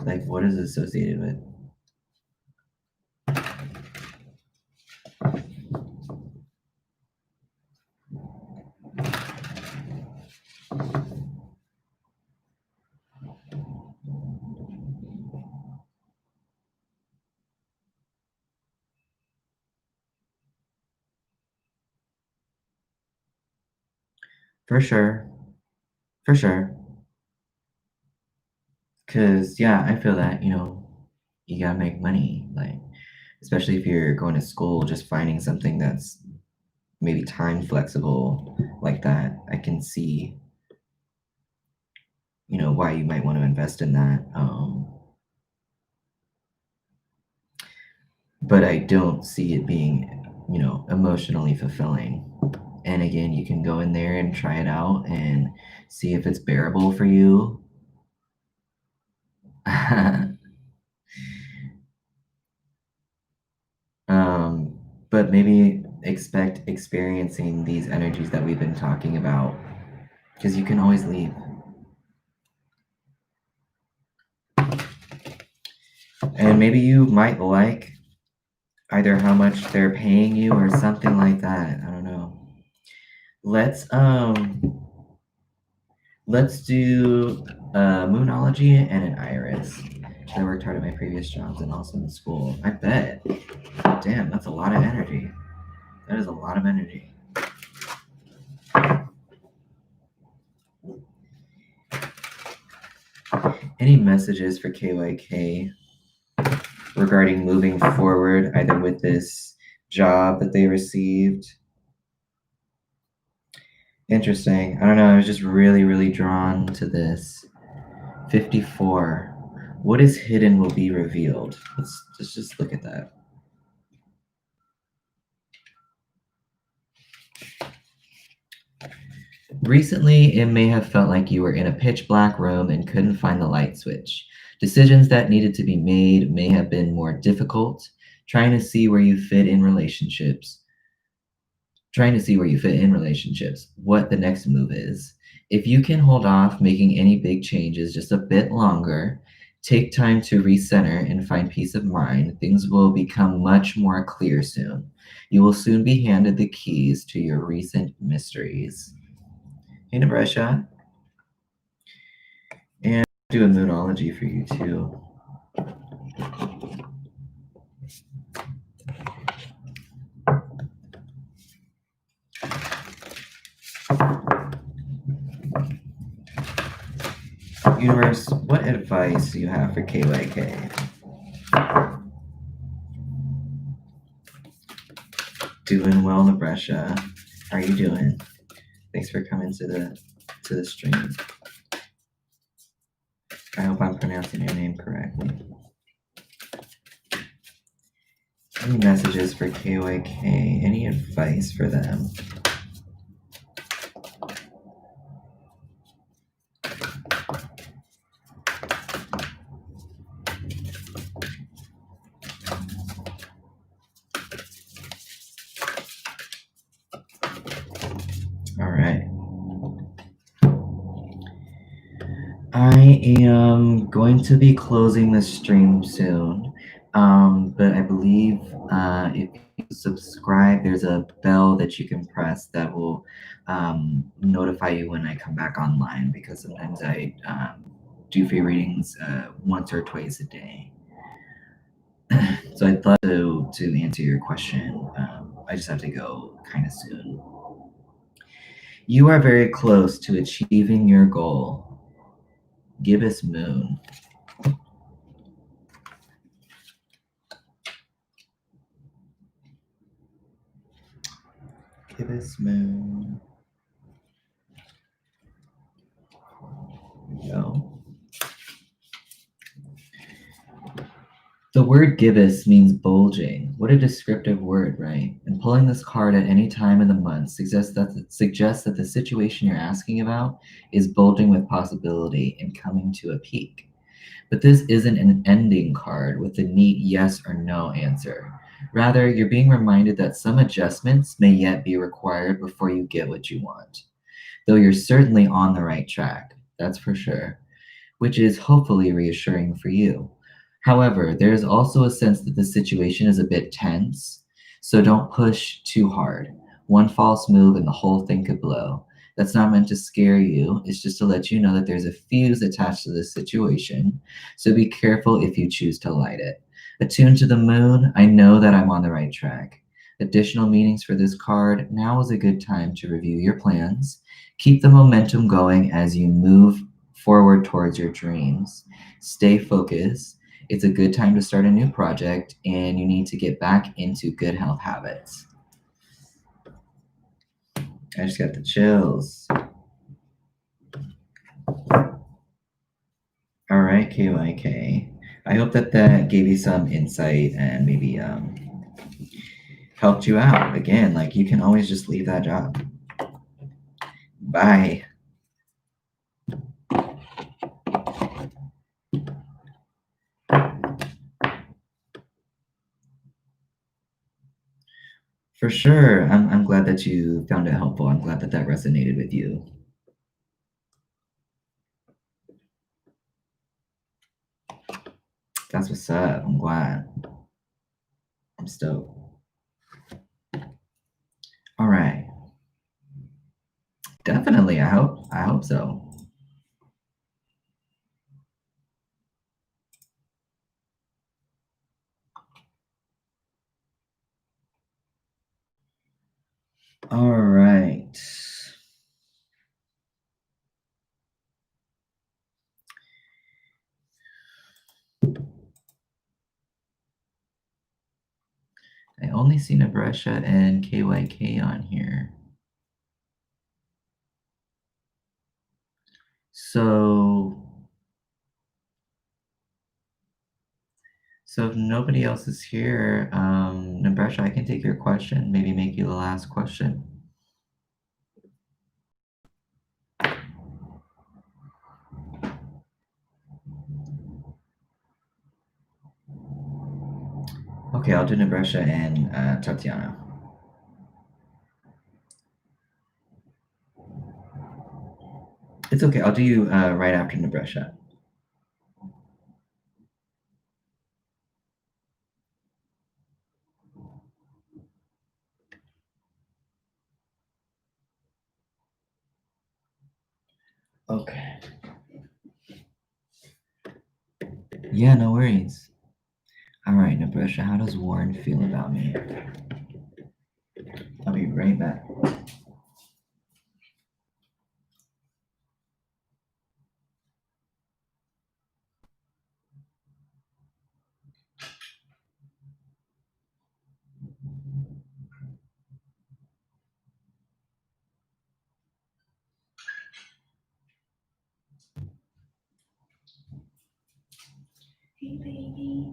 S1: Like, what is it associated with? For sure. For sure. Because, yeah, I feel that, you gotta make money. Like, especially if you're going to school, just finding something that's maybe time flexible like that. I can see, why you might want to invest in that. But I don't see it being, emotionally fulfilling. And again, you can go in there and try it out and see if it's bearable for you. um, but maybe expect experiencing these energies that we've been talking about because you can always leave. And maybe you might like either how much they're paying you or something like that. I don't know. Let's do Moonology and an Iris. I worked hard at my previous jobs and also in school. I bet. Damn, that's a lot of energy. That is a lot of energy. Any messages for KYK regarding moving forward, either with this job that they received? Interesting. I don't know. I was just really, really drawn to this. 54. What is hidden will be revealed. Let's just look at that. Recently, it may have felt like you were in a pitch black room and couldn't find the light switch. Decisions that needed to be made may have been more difficult. Trying to see where you fit in relationships. What the next move is. If you can hold off making any big changes just a bit longer, take time to recenter and find peace of mind, things will become much more clear soon. You will soon be handed the keys to your recent mysteries. Hey, Nebresha. And do a Moonology for you too. Universe, what advice do you have for KYK? Doing well, Nebresha. How are you doing? Thanks for coming to the stream. I hope I'm pronouncing your name correctly. Any messages for KYK? Any advice for them? All right. I am going to be closing the stream soon, but I believe if you subscribe, there's a bell that you can press that will notify you when I come back online because sometimes I do free readings once or twice a day. So I'd love to answer your question. I just have to go kind of soon. You are very close to achieving your goal. Gibbous Moon. Gibbous Moon. There we go. The word gibbous means bulging. What a descriptive word, right? And pulling this card at any time in the month suggests that the situation you're asking about is bulging with possibility and coming to a peak. But this isn't an ending card with a neat yes or no answer. Rather, you're being reminded that some adjustments may yet be required before you get what you want. Though you're certainly on the right track, that's for sure. which is hopefully reassuring for you. However, there is also a sense that the situation is a bit tense, so don't push too hard. One false move and the whole thing could blow. That's not meant to scare you, it's just to let you know that there's a fuse attached to this situation, so be careful if you choose to light it. Attuned to the moon, I know that I'm on the right track. Additional meanings for this card, now is a good time to review your plans. Keep the momentum going as you move forward towards your dreams. Stay focused. It's a good time to start a new project, and you need to get back into good health habits. I just got the chills. All right, KYK. I hope that that gave you some insight and maybe helped you out. Again, like you can always just leave that job. Bye. For sure. I'm glad that you found it helpful. I'm glad that that resonated with you. That's what's up. I'm glad. I'm stoked. All right. Definitely. I hope so. All right. I only see Nabresha and KYK on here. So if nobody else is here, Nabresha, I can take your question, maybe make you the last question. Okay, I'll do Nabresha and Tatiana. It's okay. I'll do you right after Nabresha. Okay. Yeah, no worries. All right, Nabresha, how does Warren feel about me? I'll be right back. Hey, baby.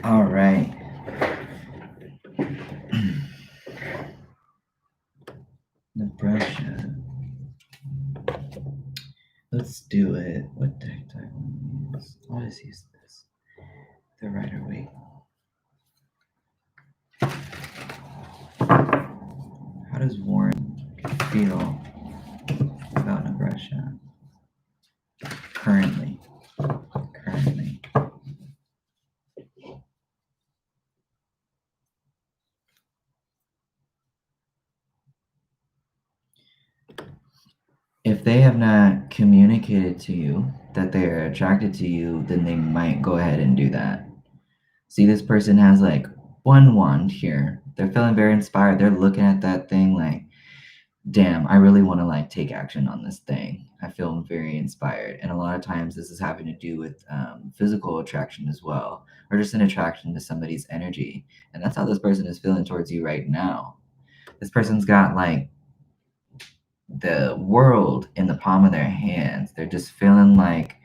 S1: All right. Nabresha. Let's do it. What deck do I want to use? I'll just use this. The Rider Waite. How does Warren feel about Nabresha currently? Currently. If they have not communicated to you that they are attracted to you, then they might go ahead and do that. See, this person has like one wand here. They're feeling very inspired. They're looking at that thing like, damn, I really want to like take action on this thing. I feel very inspired. And a lot of times this is having to do with physical attraction as well, or just an attraction to somebody's energy. And that's how this person is feeling towards you right now. This person's got like the world in the palm of their hands. They're just feeling like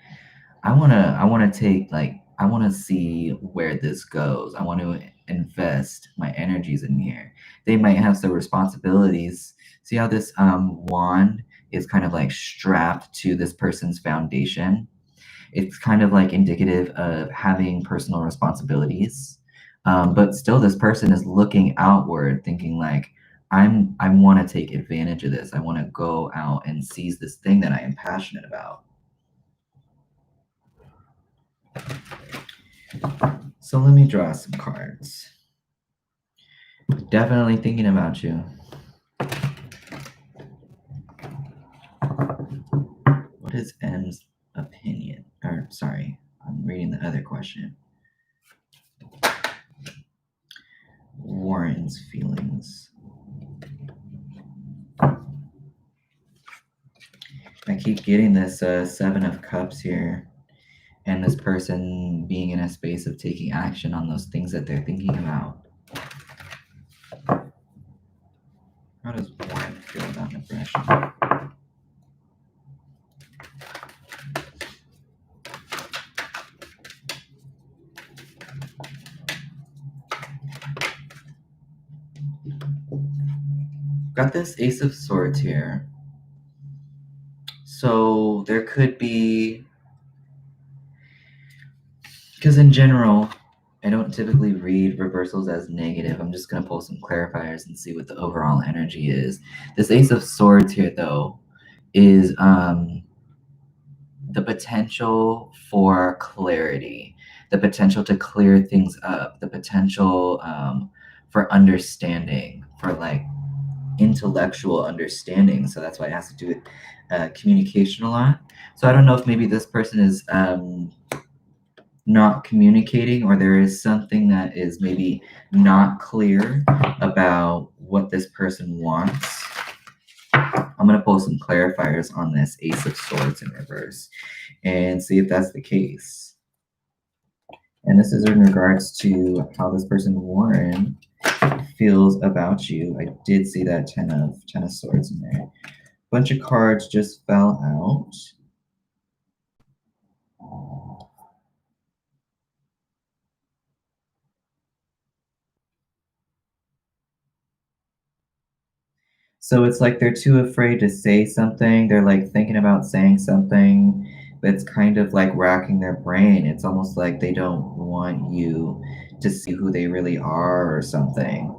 S1: I wanna take like I wanna see where this goes. I want to invest my energies in here. They might have some responsibilities. See how this wand is kind of like strapped to this person's foundation? It's kind of like indicative of having personal responsibilities. But still this person is looking outward, thinking like, I want to take advantage of this. I want to go out and seize this thing that I am passionate about. So let me draw some cards. Definitely thinking about you. What is M's opinion? Or sorry, I'm reading the other question. Warren's feelings. I keep getting this Seven of Cups here, and this person being in a space of taking action on those things that they're thinking about. How does Warren feel about depression? Got this Ace of Swords here. So there could be, because in general, I don't typically read reversals as negative. I'm just going to pull some clarifiers and see what the overall energy is. This Ace of Swords here, though, is the potential for clarity, the potential to clear things up, the potential for understanding, for like intellectual understanding. So that's why it has to do with communication a lot. So I don't know if maybe this person is not communicating, or there is something that is maybe not clear about what this person wants. I'm going to pull some clarifiers on this Ace of Swords in reverse and see if that's the case. And this is in regards to how this person, Warren, feels about you. I did see that Ten of Swords in there. Bunch of cards just fell out. So it's like they're too afraid to say something. They're like thinking about saying something that's kind of like racking their brain. It's almost like they don't want you to see who they really are or something.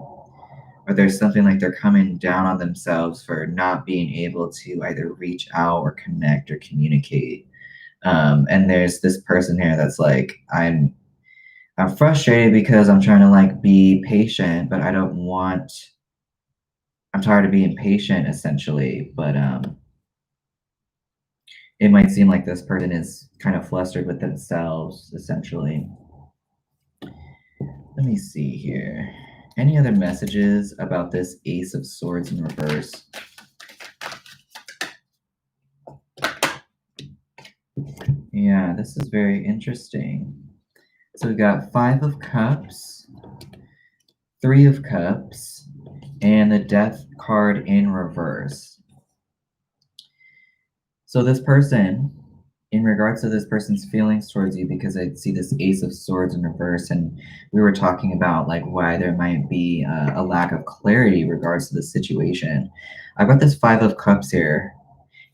S1: Or there's something like they're coming down on themselves for not being able to either reach out or connect or communicate. And there's this person here that's like, I'm frustrated because I'm trying to like be patient, but I'm tired of being patient essentially, but it might seem like this person is kind of flustered with themselves essentially. Let me see here. Any other messages about this Ace of Swords in reverse? Yeah, this is very interesting. So we've got Five of Cups, Three of Cups, and the Death card in reverse. So this person, in regards to this person's feelings towards you, because I see this Ace of Swords in reverse, and we were talking about like why there might be a lack of clarity in regards to the situation. I've got this Five of Cups here,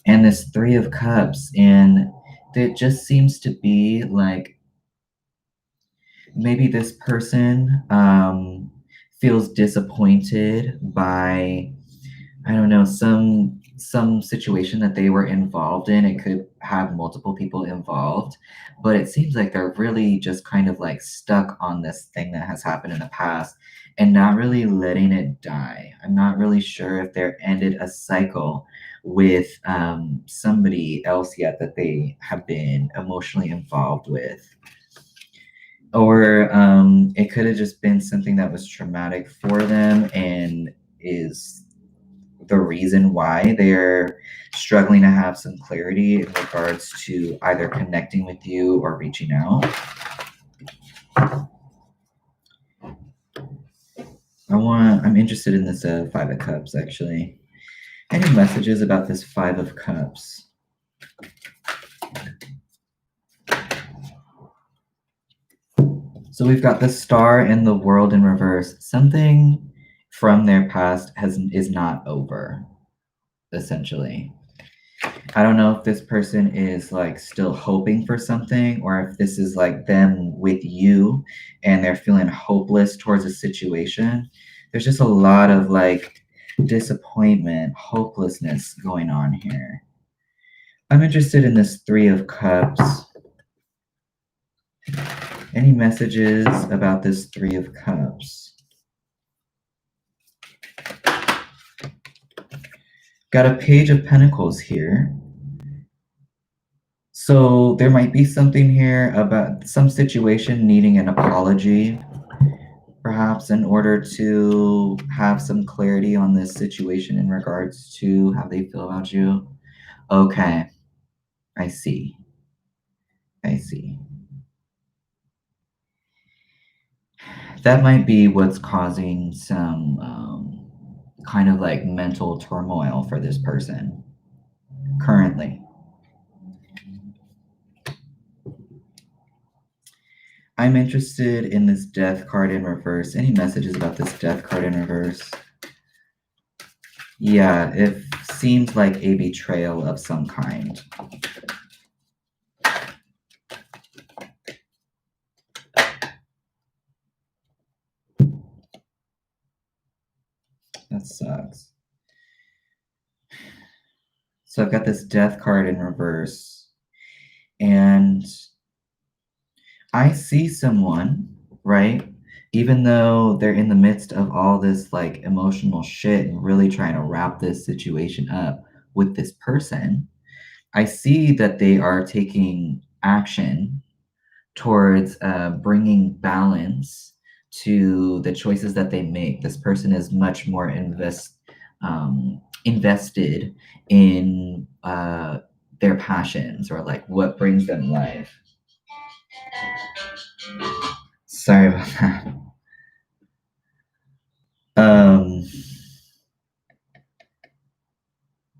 S1: and this Three of Cups, and it just seems to be like maybe this person feels disappointed by, I don't know, some situation that they were involved in. It could have multiple people involved, but it seems like they're really just kind of like stuck on this thing that has happened in the past and not really letting it die. I'm not really sure if they're ended a cycle with somebody else yet that they have been emotionally involved with. Or it could have just been something that was traumatic for them and is the reason why they're struggling to have some clarity in regards to either connecting with you or reaching out. I'm interested in this Five of Cups, actually. Any messages about this Five of Cups? So we've got the Star and the World in reverse. Something from their past is not over, essentially. I don't know if this person is like still hoping for something, or if this is like them with you and they're feeling hopeless towards a situation. There's just a lot of like disappointment, hopelessness going on here. I'm interested in this Three of Cups. Any messages about this Three of Cups? Got a Page of Pentacles here. So there might be something here about some situation needing an apology, perhaps in order to have some clarity on this situation in regards to how they feel about you. Okay, I see. I see. That might be what's causing some kind of like mental turmoil for this person currently. I'm interested in this Death card in reverse. Any messages about this Death card in reverse? Yeah, it seems like a betrayal of some kind. That sucks. So I've got this Death card in reverse, and I see someone, right? Even though they're in the midst of all this like emotional shit and really trying to wrap this situation up with this person, I see that they are taking action towards bringing balance to the choices that they make. This person is much more invested in their passions or like what brings them life. Sorry about that.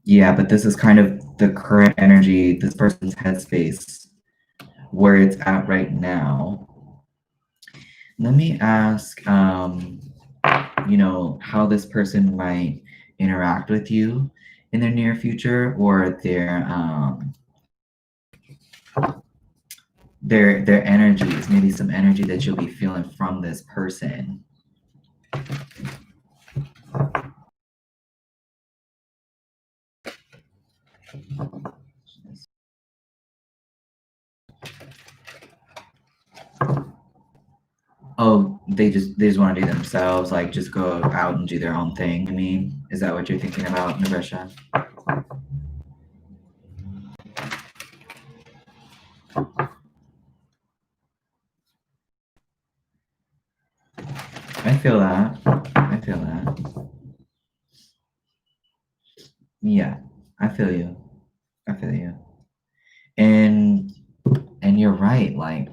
S1: Yeah, but this is kind of the current energy, this person's headspace, where it's at right now. Let me ask, you know, how this person might interact with you in the near future, or their energies, maybe some energy that you'll be feeling from this person. Oh, they just want to do themselves, like just go out and do their own thing. I mean, is that what you're thinking about, Nabresha? I feel that. I feel that. Yeah, I feel you. I feel you. And you're right, like,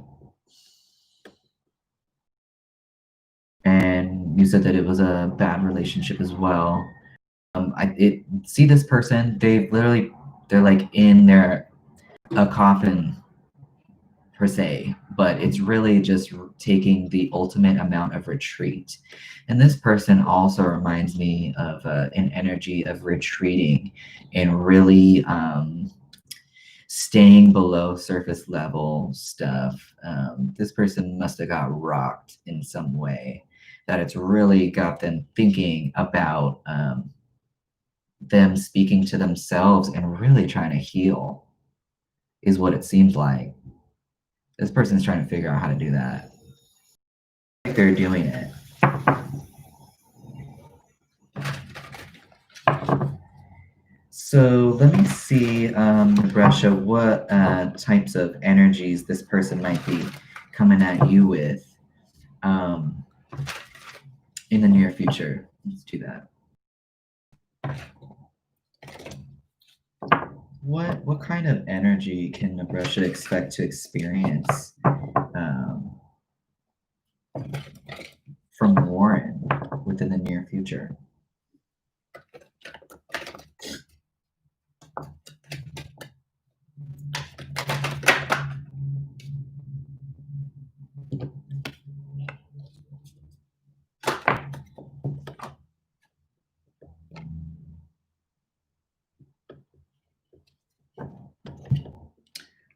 S1: and you said that it was a bad relationship as well. See this person, they're like in a coffin per se, but it's really just taking the ultimate amount of retreat. And this person also reminds me of an energy of retreating and really staying below surface level stuff. This person must have got rocked in some way, that it's really got them thinking about them speaking to themselves and really trying to heal, is what it seems like. This person's trying to figure out how to do that. Like they're doing it. So let me see, Brescia, what types of energies this person might be coming at you with in the near future. Let's do that. What kind of energy can Brescia expect to experience from Warren within the near future?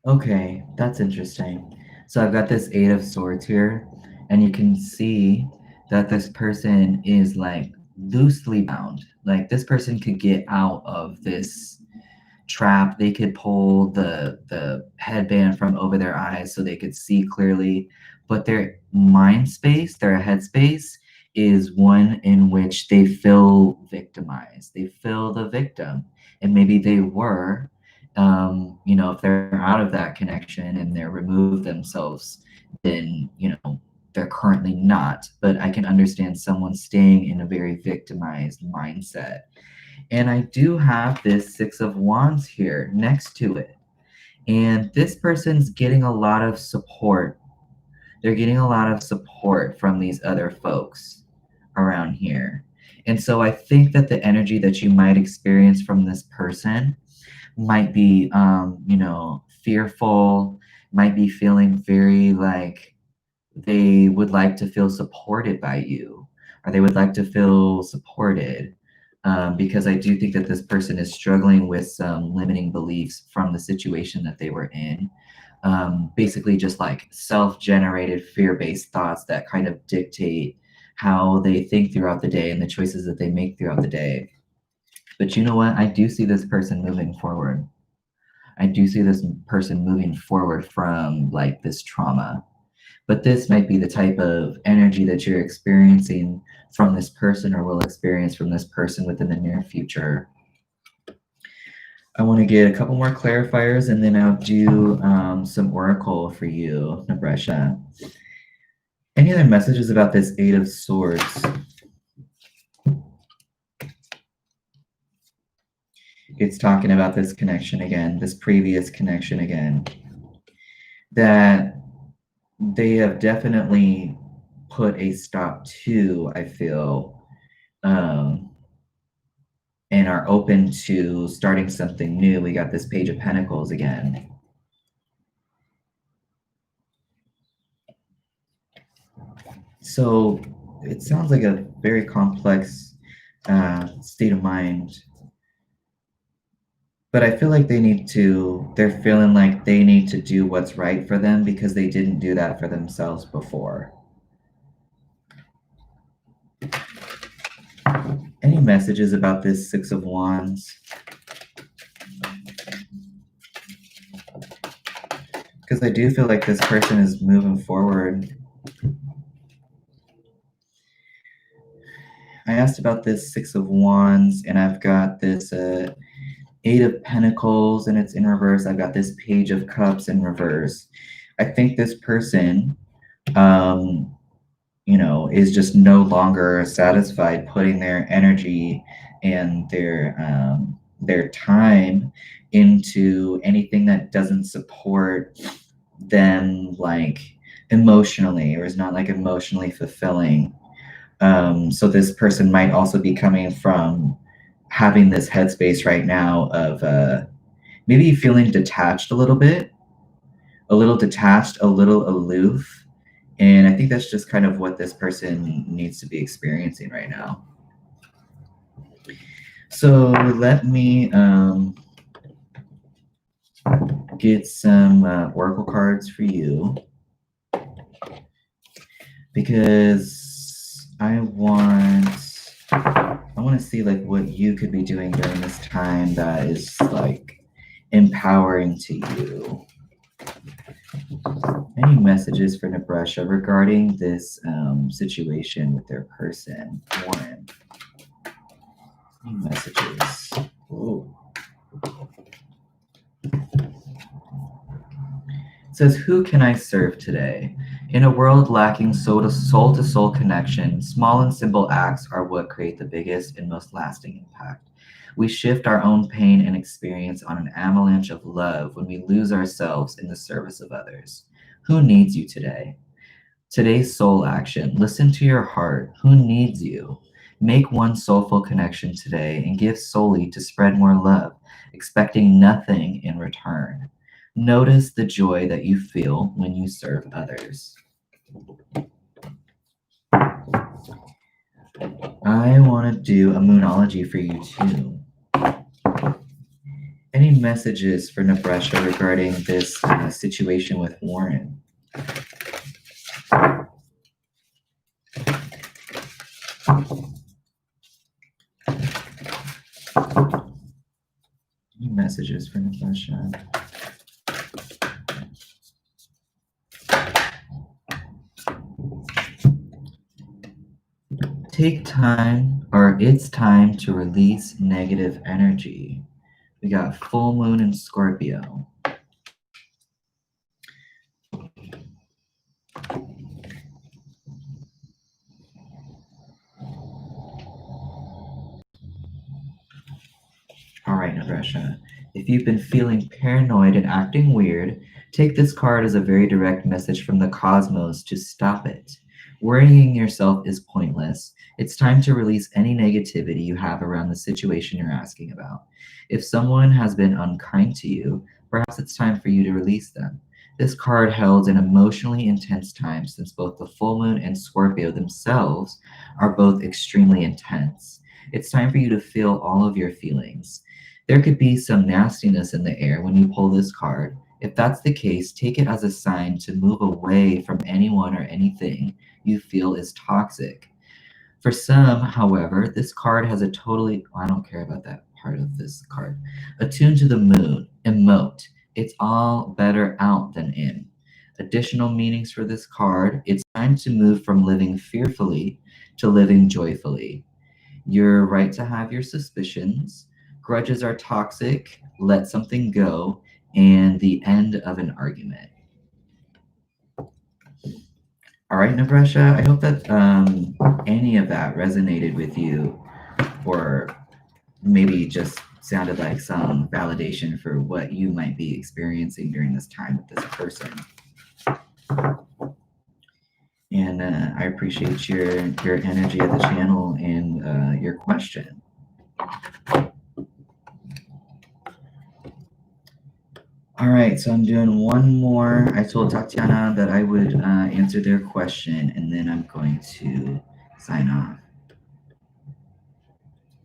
S1: Okay, that's interesting. So I've got this Eight of Swords here, and you can see that this person is like loosely bound. Like this person could get out of this trap. They could pull the headband from over their eyes so they could see clearly, but their mind space, their headspace, is one in which they feel victimized. They feel the victim, and maybe they were. If they're out of that connection and they're removed themselves, then they're currently not. But I can understand someone staying in a very victimized mindset. And I do have this Six of Wands here next to it. And this person's getting a lot of support. They're getting a lot of support from these other folks around here. And so I think that the energy that you might experience from this person might be, fearful, might be feeling very like they would like to feel supported by you, or they would like to feel supported, because I do think that this person is struggling with some limiting beliefs from the situation that they were in. Basically, just like self generated fear based thoughts that kind of dictate how they think throughout the day and the choices that they make throughout the day. But you know what? I do see this person moving forward. I do see this person moving forward from like this trauma. But this might be the type of energy that you're experiencing from this person or will experience from this person within the near future. I want to get a couple more clarifiers and then I'll do some oracle for you, Nabresha. Any other messages about this Eight of Swords? It's talking about this connection again, this previous connection again, that they have definitely put a stop to, I feel, and are open to starting something new. We got this Page of Pentacles again. So it sounds like a very complex state of mind. But I feel like they're feeling like they need to do what's right for them because they didn't do that for themselves before. Any messages about this Six of Wands? Because I do feel like this person is moving forward. I asked about this Six of Wands, and I've got this Eight of Pentacles, and it's in reverse. I've got this Page of Cups in reverse. I think this person, is just no longer satisfied putting their energy and their time into anything that doesn't support them, like emotionally, or is not like emotionally fulfilling. So this person might also be coming from having this headspace right now of maybe feeling detached a little bit, a little detached, a little aloof. And I think that's just kind of what this person needs to be experiencing right now. So let me get some oracle cards for you, because I want to see like what you could be doing during this time that is like empowering to you. Any messages for Nabresha regarding this situation with their person, Warren? Any messages? Ooh. It says, who can I serve today? In a world lacking soul-to-soul connection, small and simple acts are what create the biggest and most lasting impact. We shift our own pain and experience on an avalanche of love when we lose ourselves in the service of others. Who needs you today? Today's soul action. Listen to your heart. Who needs you? Make one soulful connection today and give solely to spread more love, expecting nothing in return. Notice the joy that you feel when you serve others. I want to do a moonology for you too. Any messages for Nabresha regarding this situation with Warren? messages for Natasha. Take time, or it's time to release negative energy. We got full moon in Scorpio. All right, Natasha. If you've been feeling paranoid and acting weird, take this card as a very direct message from the cosmos to stop it. Worrying yourself is pointless. It's time to release any negativity you have around the situation you're asking about. If someone has been unkind to you, perhaps it's time for you to release them. This card held an emotionally intense time since both the full moon and Scorpio themselves are both extremely intense. It's time for you to feel all of your feelings. There could be some nastiness in the air when you pull this card. If that's the case, take it as a sign to move away from anyone or anything you feel is toxic. For some, however, this card has a totally, I don't care about that part of this card. Attuned to the moon, emote. It's all better out than in. Additional meanings for this card, it's time to move from living fearfully to living joyfully. You're right to have your suspicions. Grudges are toxic. Let something go. And the end of an argument. All right, Navresha, I hope that any of that resonated with you, or maybe just sounded like some validation for what you might be experiencing during this time with this person. And I appreciate your energy at the channel and your question. All right, so I'm doing one more. I told Tatiana that I would answer their question, and then I'm going to sign off.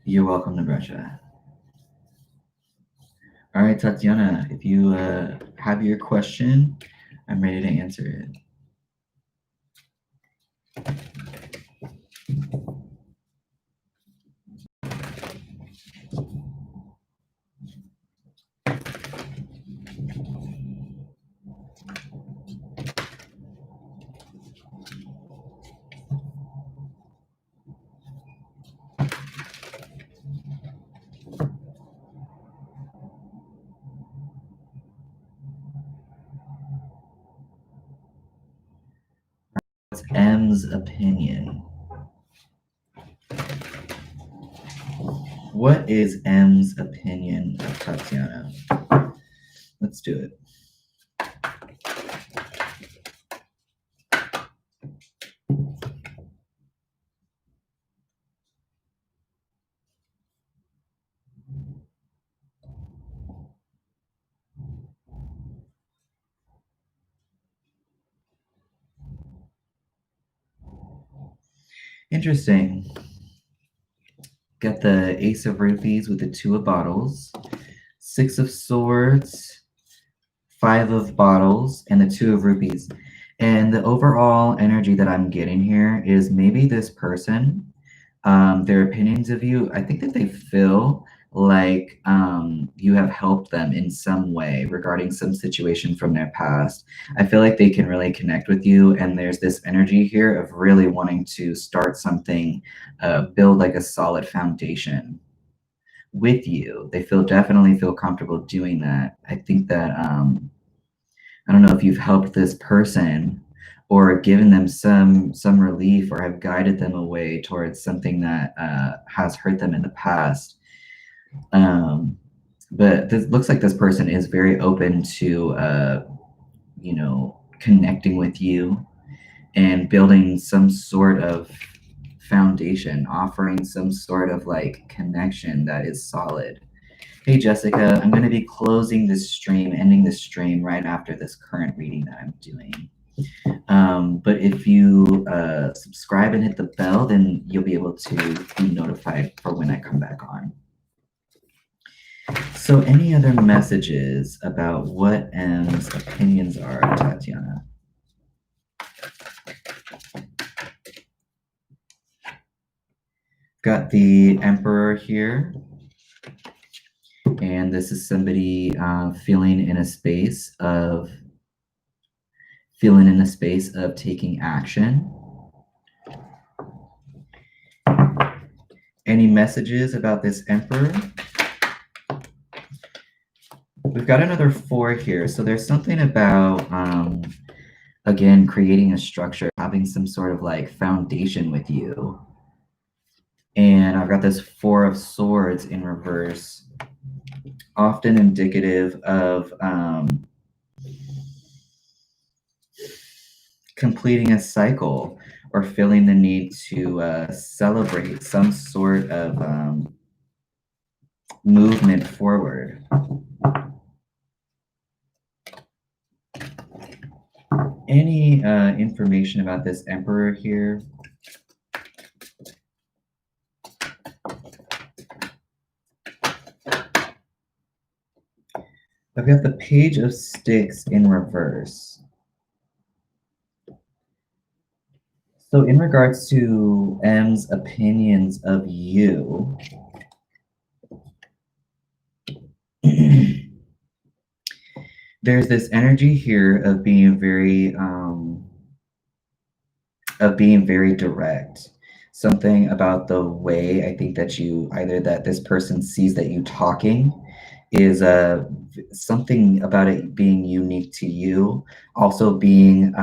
S1: You're welcome, Navresha. All right, Tatiana, if you have your question, I'm ready to answer it. What's M's opinion? What is M's opinion of Tatiana? Let's do it. Interesting. Got the Ace of Rupees with the Two of Bottles, Six of Swords, Five of Bottles, and the Two of Rupees. And the overall energy that I'm getting here is maybe this person, their opinions of you, I think that they feel like you have helped them in some way regarding some situation from their past. I feel like they can really connect with you, and there's this energy here of really wanting to start something, build like a solid foundation with you. They definitely feel comfortable doing that. I think that I don't know if you've helped this person or given them some relief or have guided them away towards something that has hurt them in the past. But this looks like this person is very open to you know, connecting with you and building some sort of foundation, offering some sort of like connection that is solid. Hey Jessica, I'm going to be closing this stream, ending this stream right after this current reading that I'm doing. But if you subscribe and hit the bell, then you'll be able to be notified for when I come back on. So any other messages about what M's opinions are, Tatiana? Got the Emperor here and and this is somebody feeling in a space of taking action. Any messages about this Emperor? We've got another 4 here. So there's something about, again, creating a structure, having some sort of like foundation with you. And I've got this 4 of Swords in reverse, often indicative of completing a cycle or feeling the need to celebrate some sort of movement forward. Any information about this Emperor here? I've got the Page of Sticks in reverse. So in regards to M's opinions of you, there's this energy here of being very direct. Something about the way I think that you either that this person sees that you talking is something about it being unique to you. Also being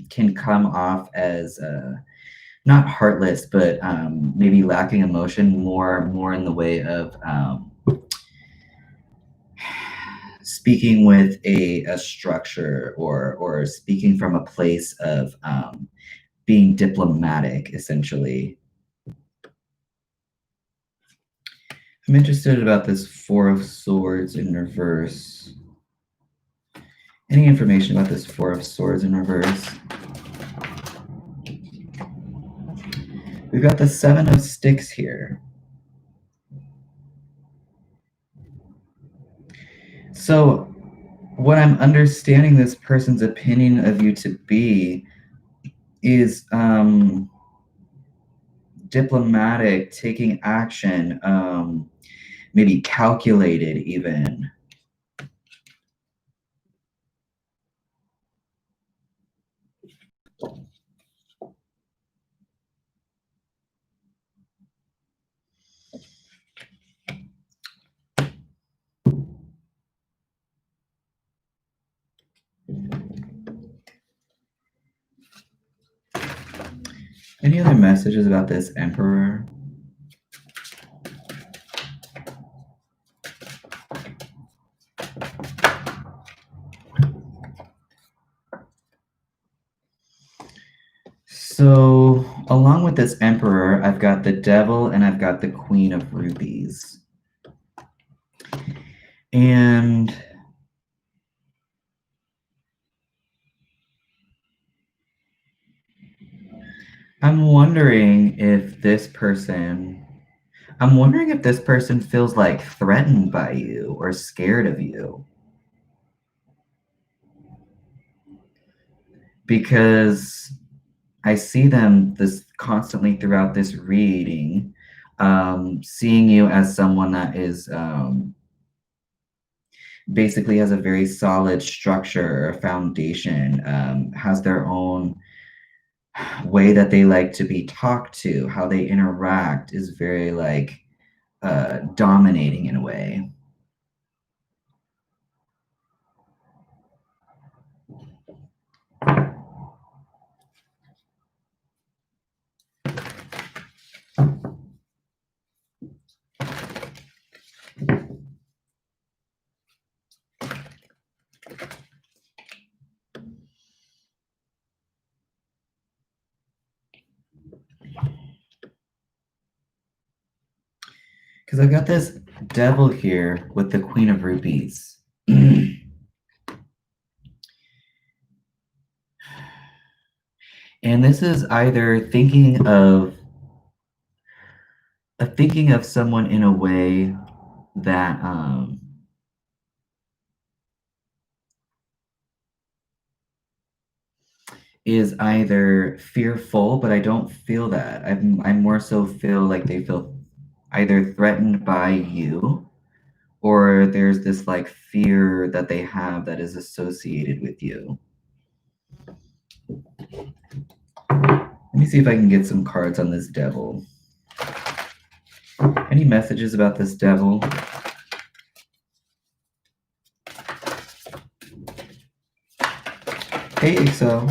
S1: can come off as not heartless, but maybe lacking emotion, more in the way of speaking with a structure or speaking from a place of being diplomatic, essentially. I'm interested about this 4 of Swords in reverse. Any information about this 4 of Swords in reverse? We've got the 7 of Sticks here. So what I'm understanding this person's opinion of you to be is diplomatic, taking action, maybe calculated even. Any other messages about this Emperor? So along with this Emperor, I've got the Devil and I've got the Queen of Rubies. And I'm wondering if this person feels like threatened by you or scared of you. Because I see them constantly throughout this reading, seeing you as someone that is basically has a very solid structure or foundation, has their own way that they like to be talked to, how they interact is very like dominating in a way. Because I've got this Devil here with the Queen of Rubies. And this is either thinking of someone in a way that is either fearful, but I don't feel that. I more so feel like they feel either threatened by you or there's this like fear that they have that is associated with you. Let me see if I can get some cards on this devil. Any messages about this devil? Hey, Excel.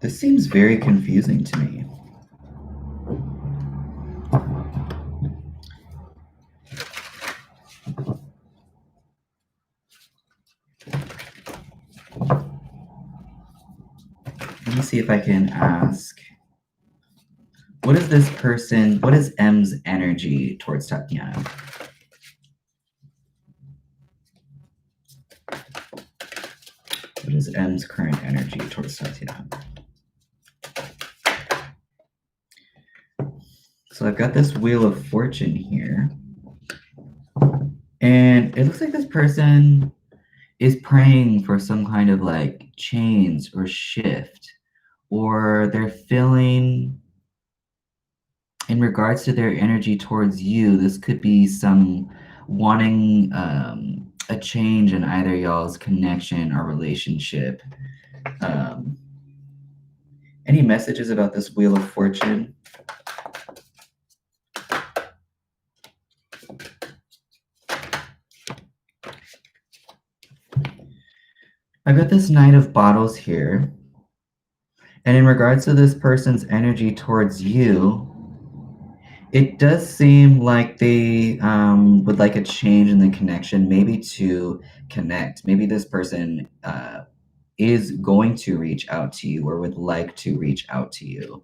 S1: This seems very confusing to me. Let me see if I can ask. What is this person, what is M's energy towards Tatiana? What is M's current energy towards Tatiana? So I've got this Wheel of Fortune here. And it looks like this person is praying for some kind of like change or shift, or they're feeling, in regards to their energy towards you, this could be some wanting a change in either y'all's connection or relationship. Any messages about this Wheel of Fortune? I've got this Knight of Bottles here. And in regards to this person's energy towards you, it does seem like they would like a change in the connection, maybe to connect. Maybe this person is going to reach out to you or would like to reach out to you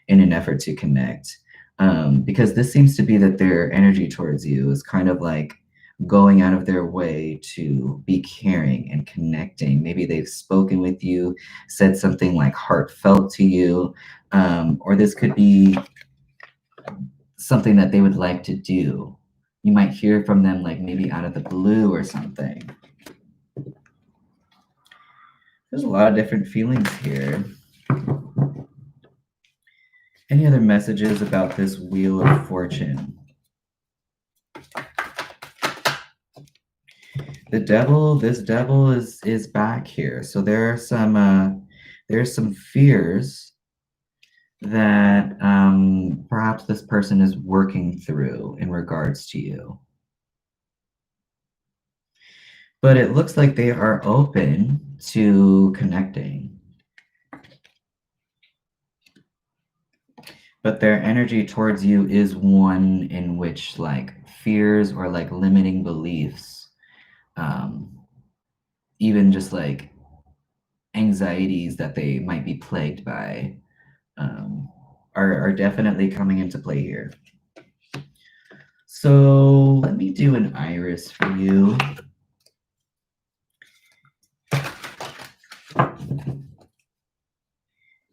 S1: in an effort to connect. Because this seems to be that their energy towards you is kind of like going out of their way to be caring and connecting. Maybe they've spoken with you, said something like heartfelt to you, or this could be something that they would like to do. You might hear from them like maybe out of the blue or something. There's a lot of different feelings here. Any other messages about this Wheel of Fortune? The devil, this devil is back here. So there's some fears that perhaps this person is working through in regards to you. But it looks like they are open to connecting. But their energy towards you is one in which like fears or like limiting beliefs, even just like anxieties that they might be plagued by, are definitely coming into play here. So let me do an iris for you.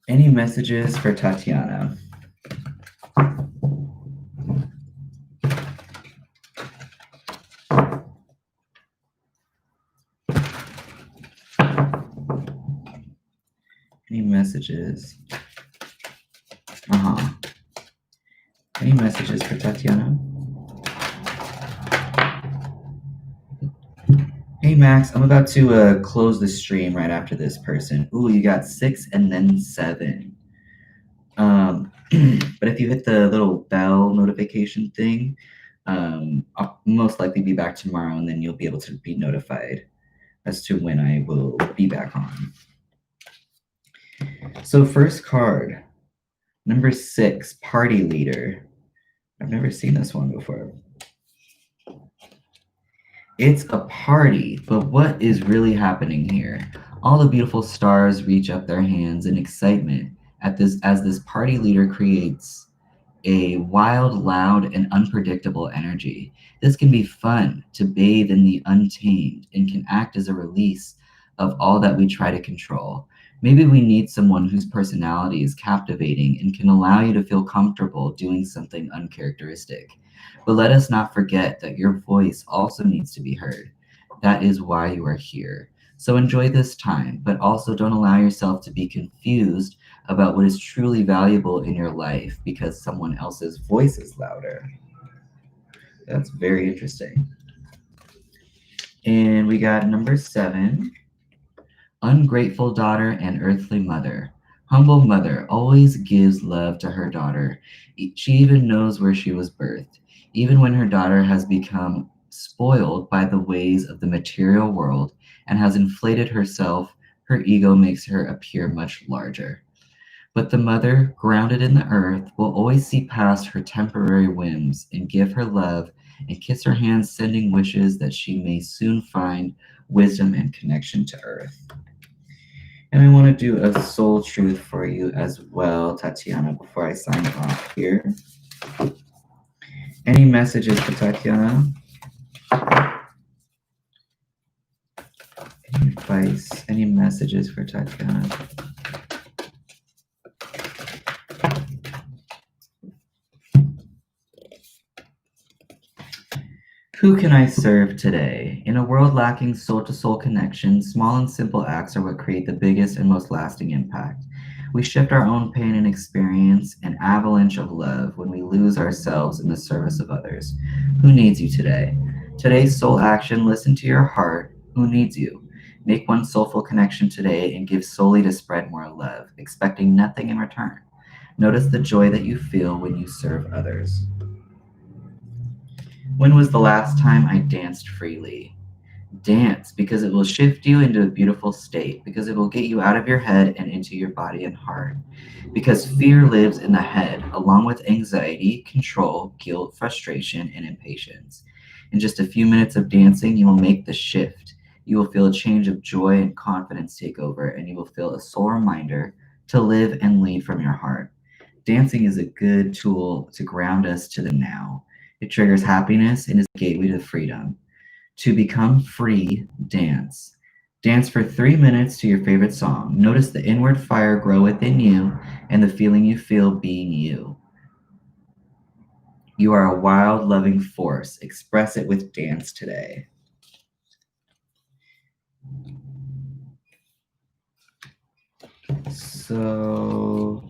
S1: Any messages for Tatiana? Any messages? Any messages for Tatiana? Hey Max, I'm about to close the stream right after this person. Ooh, you got 6 and then 7. But if you hit the little bell notification thing, I'll most likely be back tomorrow, and then you'll be able to be notified as to when I will be back on. So first card, number 6, Party Leader. I've never seen this one before. It's a party, but what is really happening here? All the beautiful stars reach up their hands in excitement at this as this party leader creates a wild, loud, and unpredictable energy. This can be fun to bathe in the untamed and can act as a release of all that we try to control. Maybe we need someone whose personality is captivating and can allow you to feel comfortable doing something uncharacteristic. But let us not forget that your voice also needs to be heard. That is why you are here. So enjoy this time, but also don't allow yourself to be confused about what is truly valuable in your life because someone else's voice is louder. That's very interesting. And we got number 7. Ungrateful daughter and earthly mother. Humble mother always gives love to her daughter. She even knows where she was birthed. Even when her daughter has become spoiled by the ways of the material world and has inflated herself, her ego makes her appear much larger. But the mother, grounded in the earth, will always see past her temporary whims and give her love and kiss her hands, sending wishes that she may soon find wisdom and connection to earth. And I want to do a soul truth for you as well, Tatiana, before I sign off here. Any messages for Tatiana? Any advice? Any messages for Tatiana? Who can I serve today? In a world lacking soul to soul connection, small and simple acts are what create the biggest and most lasting impact. We shift our own pain and experience an avalanche of love when we lose ourselves in the service of others. Who needs you today? Today's soul action, listen to your heart. Who needs you? Make one soulful connection today and give solely to spread more love, expecting nothing in return. Notice the joy that you feel when you serve others. When was the last time I danced freely? Dance because it will shift you into a beautiful state, because it will get you out of your head and into your body and heart. Because fear lives in the head, along with anxiety, control, guilt, frustration, and impatience. In just a few minutes of dancing, you will make the shift. You will feel a change of joy and confidence take over, and you will feel a soul reminder to live and lead from your heart. Dancing is a good tool to ground us to the now. It triggers happiness and is a gateway to freedom. To become free, dance. Dance for 3 minutes to your favorite song. Notice the inward fire grow within you and the feeling you feel being you. You are a wild, loving force. Express it with dance today. So,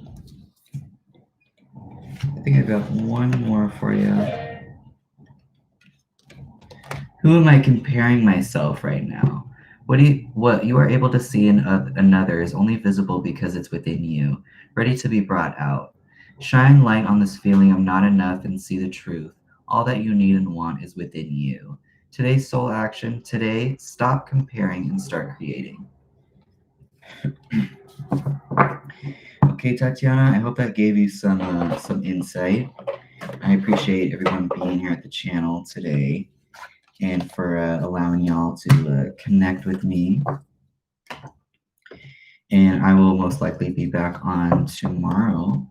S1: I think I've got one more for you. Who am I comparing myself right now? What you are able to see in another is only visible because it's within you, ready to be brought out. Shine light on this feeling of not enough and see the truth. All that you need and want is within you. Today's soul action. Today, stop comparing and start creating. Okay, Tatiana, I hope that gave you some insight. I appreciate everyone being here at the channel today and for allowing y'all to connect with me. And I will most likely be back on tomorrow.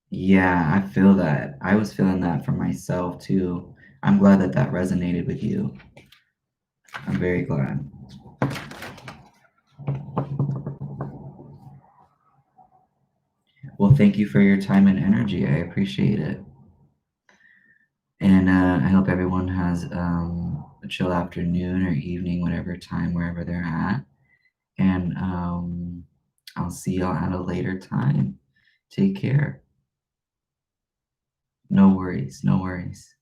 S1: Yeah, I feel that. I was feeling that for myself too. I'm glad that that resonated with you. I'm very glad. Well, thank you for your time and energy. I appreciate it. And I hope everyone has a chill afternoon or evening, whatever time, wherever they're at. And I'll see y'all at a later time. Take care. No worries. No worries.